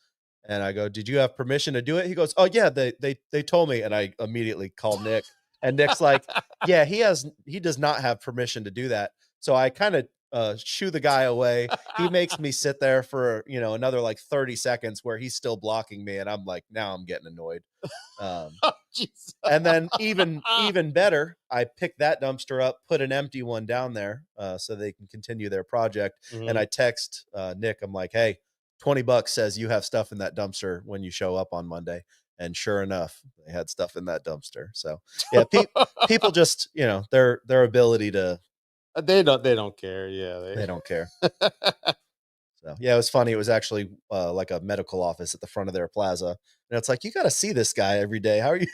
And I go, did you have permission to do it? He goes, oh yeah, they told me. And I immediately called Nick, and Nick's like, yeah, he does not have permission to do that. So I kind of shoo the guy away. He makes me sit there for, another like 30 seconds where he's still blocking me. And I'm like, now I'm getting annoyed. Um, Jeez. and then even better, I pick that dumpster up, put an empty one down there so they can continue their project. And Mhm. I text Nick, I'm like, hey, $20 says you have stuff in that dumpster when you show up on Monday. And sure enough, they had stuff in that dumpster. So yeah, people just, their ability to, They don't care. Yeah. they don't care. So yeah, it was funny. It was actually like a medical office at the front of their plaza. And it's like, you got to see this guy every day. How are you?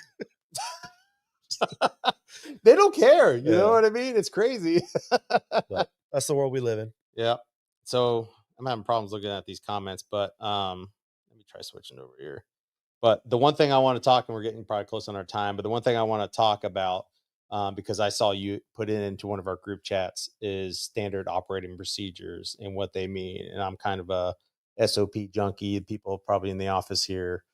They don't care. You know Yeah. what I mean? It's crazy. But that's the world we live in. Yeah. So I'm having problems looking at these comments, but let me try switching over here. But the one thing I want to talk, and we're getting probably close on our time, but the one thing I want to talk about, because I saw you put it into one of our group chats, is standard operating procedures and what they mean. And I'm kind of a SOP junkie. People probably in the office here,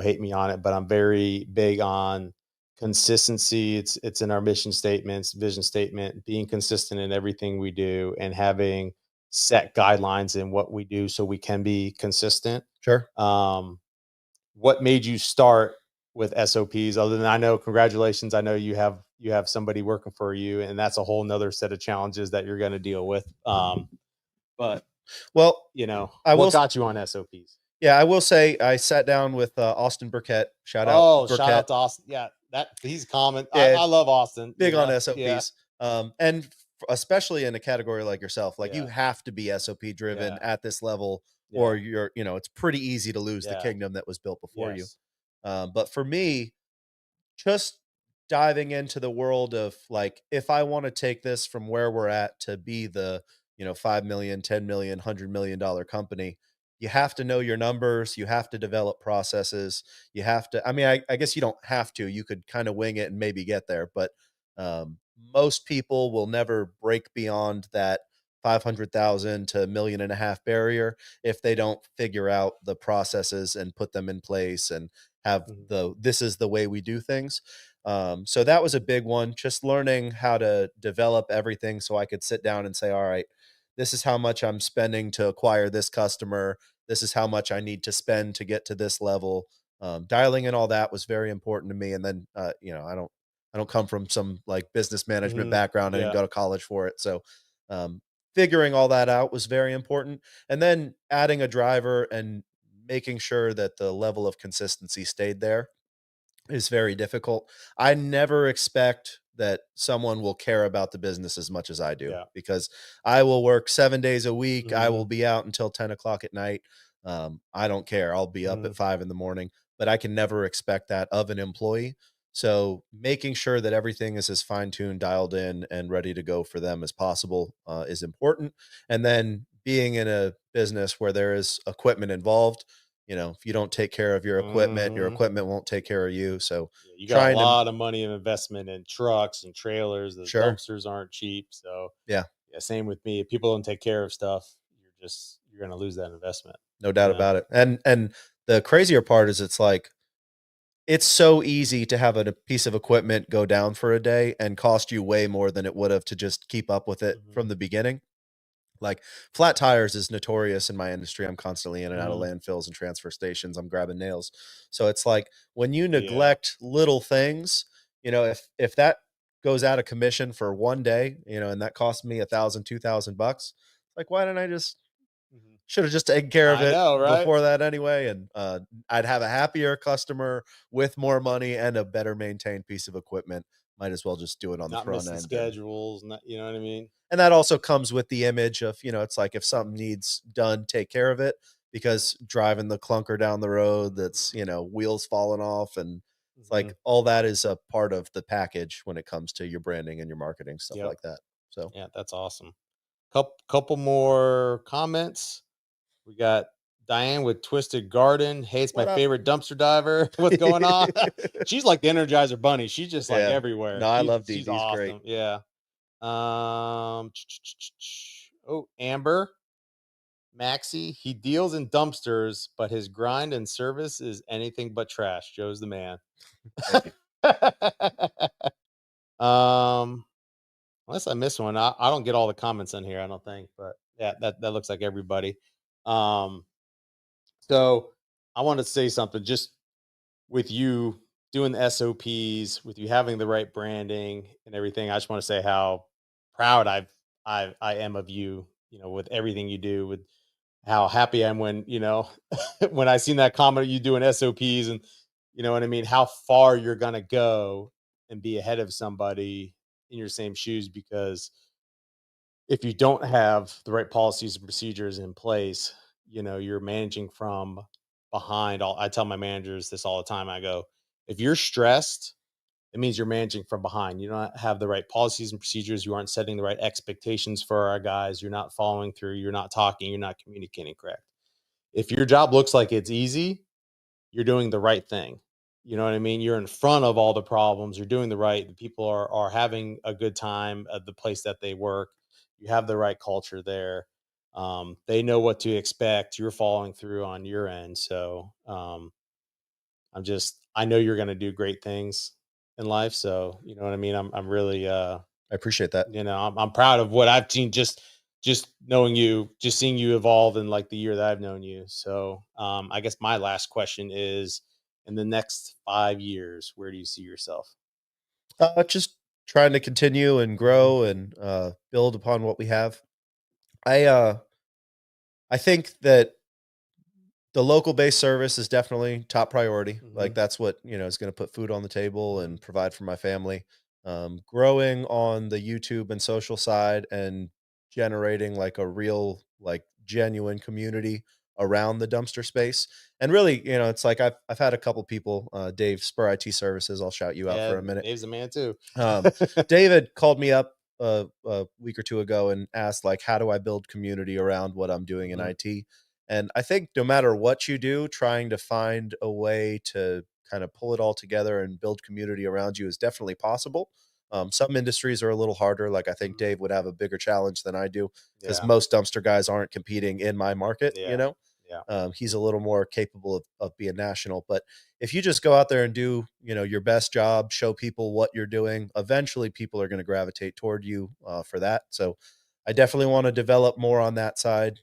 hate me on it, but I'm very big on consistency. It's in our mission statements, vision statement, being consistent in everything we do and having set guidelines in what we do so we can be consistent. Sure. What made you start with SOPs, other than, I know, congratulations, I know you have somebody working for you, and that's a whole nother set of challenges that you're going to deal with. But Well, what got you on SOPs? Yeah, I will say I sat down with Austin Burkett. Shout out Shout Burkett. out to Austin. Yeah, he's common. Yeah, I love Austin. big on Yeah. SOPs. And especially in a category like yourself, like you Yeah. have to be SOP driven Yeah. at this level, Yeah. or you're, it's pretty easy to lose the Yeah. kingdom that was built before you. Yes. But for me, just diving into the world of like, if I want to take this from where we're at to be the, 5 million, 10 million, $100 million company, you have to know your numbers. You have to develop processes. You have to, I mean, I guess you don't have to, you could kind of wing it and maybe get there, but most people will never break beyond that 500,000 to $1.5 million barrier if they don't figure out the processes and put them in place and have this is the way we do things. So that was a big one, just learning how to develop everything so I could sit down and say, all right, this is how much I'm spending to acquire this customer. This is how much I need to spend to get to this level. Dialing in all that was very important to me. And then, I don't come from some like business management background. I didn't Yeah. go to college for it. So, um, figuring all that out was very important. And then adding a driver and making sure that the level of consistency stayed there is very difficult. I never expect that someone will care about the business as much as I do Yeah. because I will work 7 days a week. I will Mhm. be out until 10 o'clock at night. I don't care. I'll be up Mhm. at 5 in the morning, but I can never expect that of an employee. So making sure that everything is as fine tuned, dialed in, and ready to go for them as possible is important. And then being in a business where there is equipment involved, if you don't take care of your Mhm. equipment won't take care of you. So Yeah, you got a trying to lot of money in investment in trucks and trailers. The sure. dumpsters aren't cheap. So Yeah, yeah, same with me. If people don't take care of stuff, you're gonna lose that investment. no You doubt know? about it. And the crazier part is it's like it's so easy to have a piece of equipment go down for a day and cost you way more than it would have to just keep up with it Mhm. from the beginning. Like flat tires is notorious in my industry. I'm constantly in and out of Mhm. landfills and transfer stations. I'm grabbing nails. So it's like when you Yeah. neglect little things, if that goes out of commission for one day, and that cost me 1,000, 2,000 bucks, like why didn't I just Mhm. should have just taken care of I it know, right? before that anyway? And I'd have a happier customer with more money and a better maintained piece of equipment. Might as well just do it on the Not front missing end. And schedules, not, you know what I mean? that also comes with the image of, it's like if something needs done, take care of it because driving the clunker down the road that's, Mhm. wheels falling off and it's like Mhm. all that is a part of the package when it comes to your branding and your marketing, stuff Yep. like that. So, Yeah, that's awesome. Couple more comments. We got Diane with Twisted Garden. Hey, it's my what up? favorite dumpster diver. What's going on? She's like the Energizer Bunny. She's just like Yeah. No, everywhere. I She's love Dee. she's Dee's great. awesome. Yeah. Oh, Amber Maxey. He deals in dumpsters, but his grind and service is anything but trash. Joe's the man. Thank you. um, Unless I miss one, I don't get all the comments in here. I don't think, but yeah, that looks like everybody. Um, so I want to say something just with you doing the SOPs, with you having the right branding and everything. I just want to say how proud I am of you. With everything you do, with how happy I am when when I seen that comment of you doing SOPs, and you know what I mean, how far you're gonna go and be ahead of somebody in your same shoes, because if you don't have the right policies and procedures in place, you're managing from behind. I tell my managers this all the time. I go, if you're stressed, it means you're managing from behind. You don't have the right policies and procedures. You aren't setting the right expectations for our guys. You're not following through. You're not talking. You're not communicating correct. If your job looks like it's easy, you're doing the right thing. You know what I mean? You're in front of all the problems. You're doing the right. The people are having a good time at the place that they work. You have the right culture there. They know what to expect. You're following through on your end. So I know you're going to do great things in life. So you know what I mean. I'm really I appreciate that. I'm proud of what I've seen, just knowing you, just seeing you evolve in like the year that I've known you. So I guess my last question is, in the next 5 years, where do you see yourself? Just trying to continue and Mhm. grow and build upon what we have. I think that the local based service is definitely top priority. Like Mhm. that's what is going to put food on the table Mhm. and provide for my family. Growing on the YouTube and social side and generating like a real, like genuine community around the dumpster space. And really, it's like I've had a couple people, Dave Spur IT Services. I'll shout you out Yeah, for a minute. Dave's a man too. David called me up a week or two ago and asked, like, how do I build community around what I'm doing in Mhm. IT? And I think no matter what you do, trying to find a way to kind of pull it all together and build community around you is definitely possible. Some industries are a little harder. Like I think Mhm. Dave would have a bigger challenge than I do because Yeah, most dumpster guys aren't competing in my market. yeah, yeah. He's a little more capable of being national. But if you just go out there and do, your best job, show people what you're doing, eventually people are going to gravitate toward you for that. So I definitely want to develop more on that side.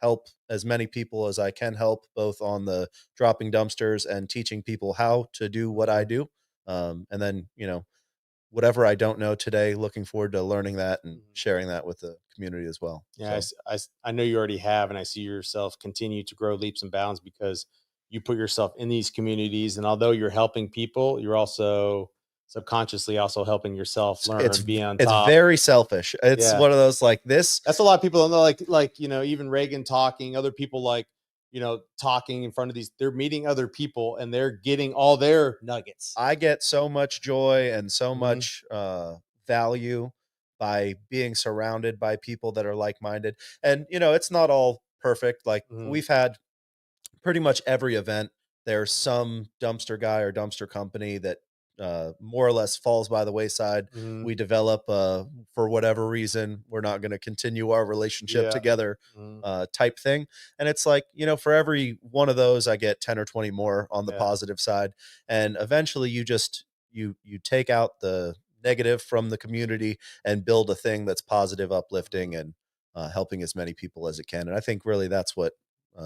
help as many people as I can help, both on the dropping dumpsters and teaching people how to do what I do. And then, whatever I don't know today, looking forward to learning that and sharing that with the community as well. Yeah, So, I know you already have, and I see yourself continue to grow leaps and bounds because you put yourself in these communities, and although you're helping people, you're also subconsciously also helping yourself learn, be on it's top. very selfish. It's Yeah. one of those like this. That's a lot of people don't know, like even Reagan talking, other people talking in front of these, they're meeting other people and they're getting all their nuggets. I get so much joy and so Mhm. much value by being surrounded by people that are like-minded. And it's not all perfect. Like Mhm. we've had pretty much every event, there's some dumpster guy or dumpster company that more or less falls by the wayside. Mhm. We develop, for whatever reason, we're not going to continue our relationship Yeah. together, Mhm. type thing. And it's like, for every one of those, I get 10 or 20 more on the Yeah. positive side. And eventually you take out the negative from the community and build a thing that's positive, uplifting, and helping as many people as it can. And I think really that's what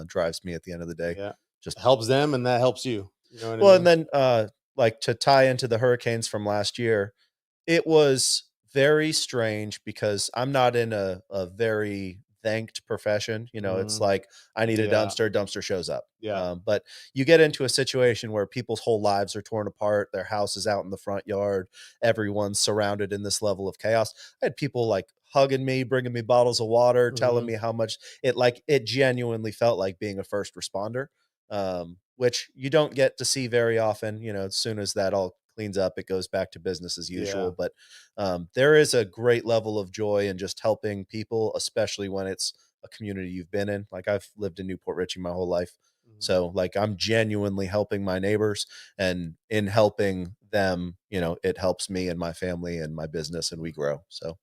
drives me at the end of the day. Yeah. Just Helps them and that helps you. You know what well, I and mean? then like to tie into the hurricanes from last year, it was very strange because I'm not in a very thanked profession. It's Mhm. like I need a Yeah. dumpster shows up. Yeah. But you get into a situation where people's whole lives are torn apart, their house is out in the front yard, everyone's surrounded in this level of chaos. I had people like hugging me, bringing me bottles of water, telling Mhm. me how much it genuinely felt like being a first responder, which you don't get to see very often. As soon as that all cleans up, it goes back to business as usual. Yeah. But there is a great level of joy in just helping people, especially when it's a community you've been in. Like I've lived in Newport Richie my whole life. Mhm. So like I'm genuinely helping my neighbors, and in helping them, it helps me and my family and my business, and we grow. So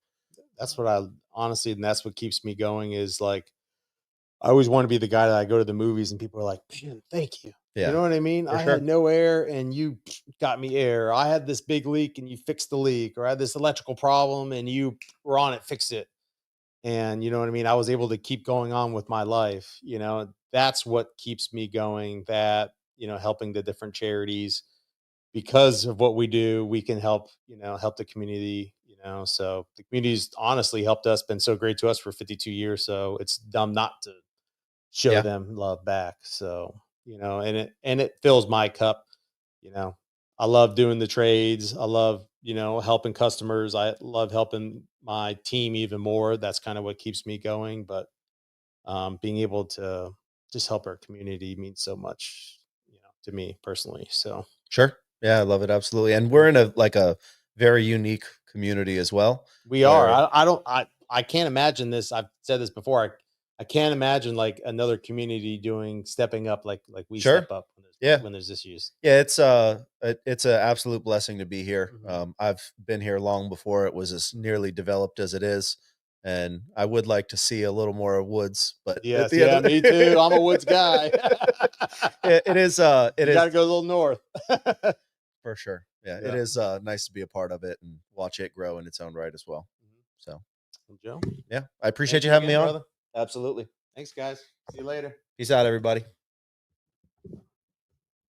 That's what I honestly, and that's what keeps me going is like, I always want to be the guy that I go to the movies and people are like, man, thank you. You yeah, know what I mean? for I had sure. no air and you got me air. I had this big leak and you fixed the leak, or I had this electrical problem and you were on it, fixed it. And you know what I mean? I was able to keep going on with my life. That's what keeps me going, that, helping the different charities because of what we do, we can help, help the community, so the community's honestly helped us, been so great to us for 52 years. So it's dumb not to show Yeah. them love back. So, and it fills my cup, you know. I love doing the trades. I love, helping customers. I love helping my team even more. That's kind of what keeps me going. But being able to just help our community means so much, to me personally. So Sure. Yeah, I love it. Absolutely. And we're in a very unique community as well, we are. where I can't imagine this. I've said this before. I can't imagine like another community stepping up like we sure. step up Yeah. when there's issues. Yeah, it's an absolute blessing to be here. Mhm. I've been here long before it was as nearly developed as it is, and I would like to see a little more woods. But at Yes, the end yeah, of me too. I'm a woods guy. it is it You got to is go a little north. for sure. Yeah, it Yeah. is nice to be a part of it and watch it grow in its own right as well. So Well, Joe, yeah, I appreciate thank you you having me again, on. brother. Absolutely. Thanks, guys. See you later. Peace out, everybody.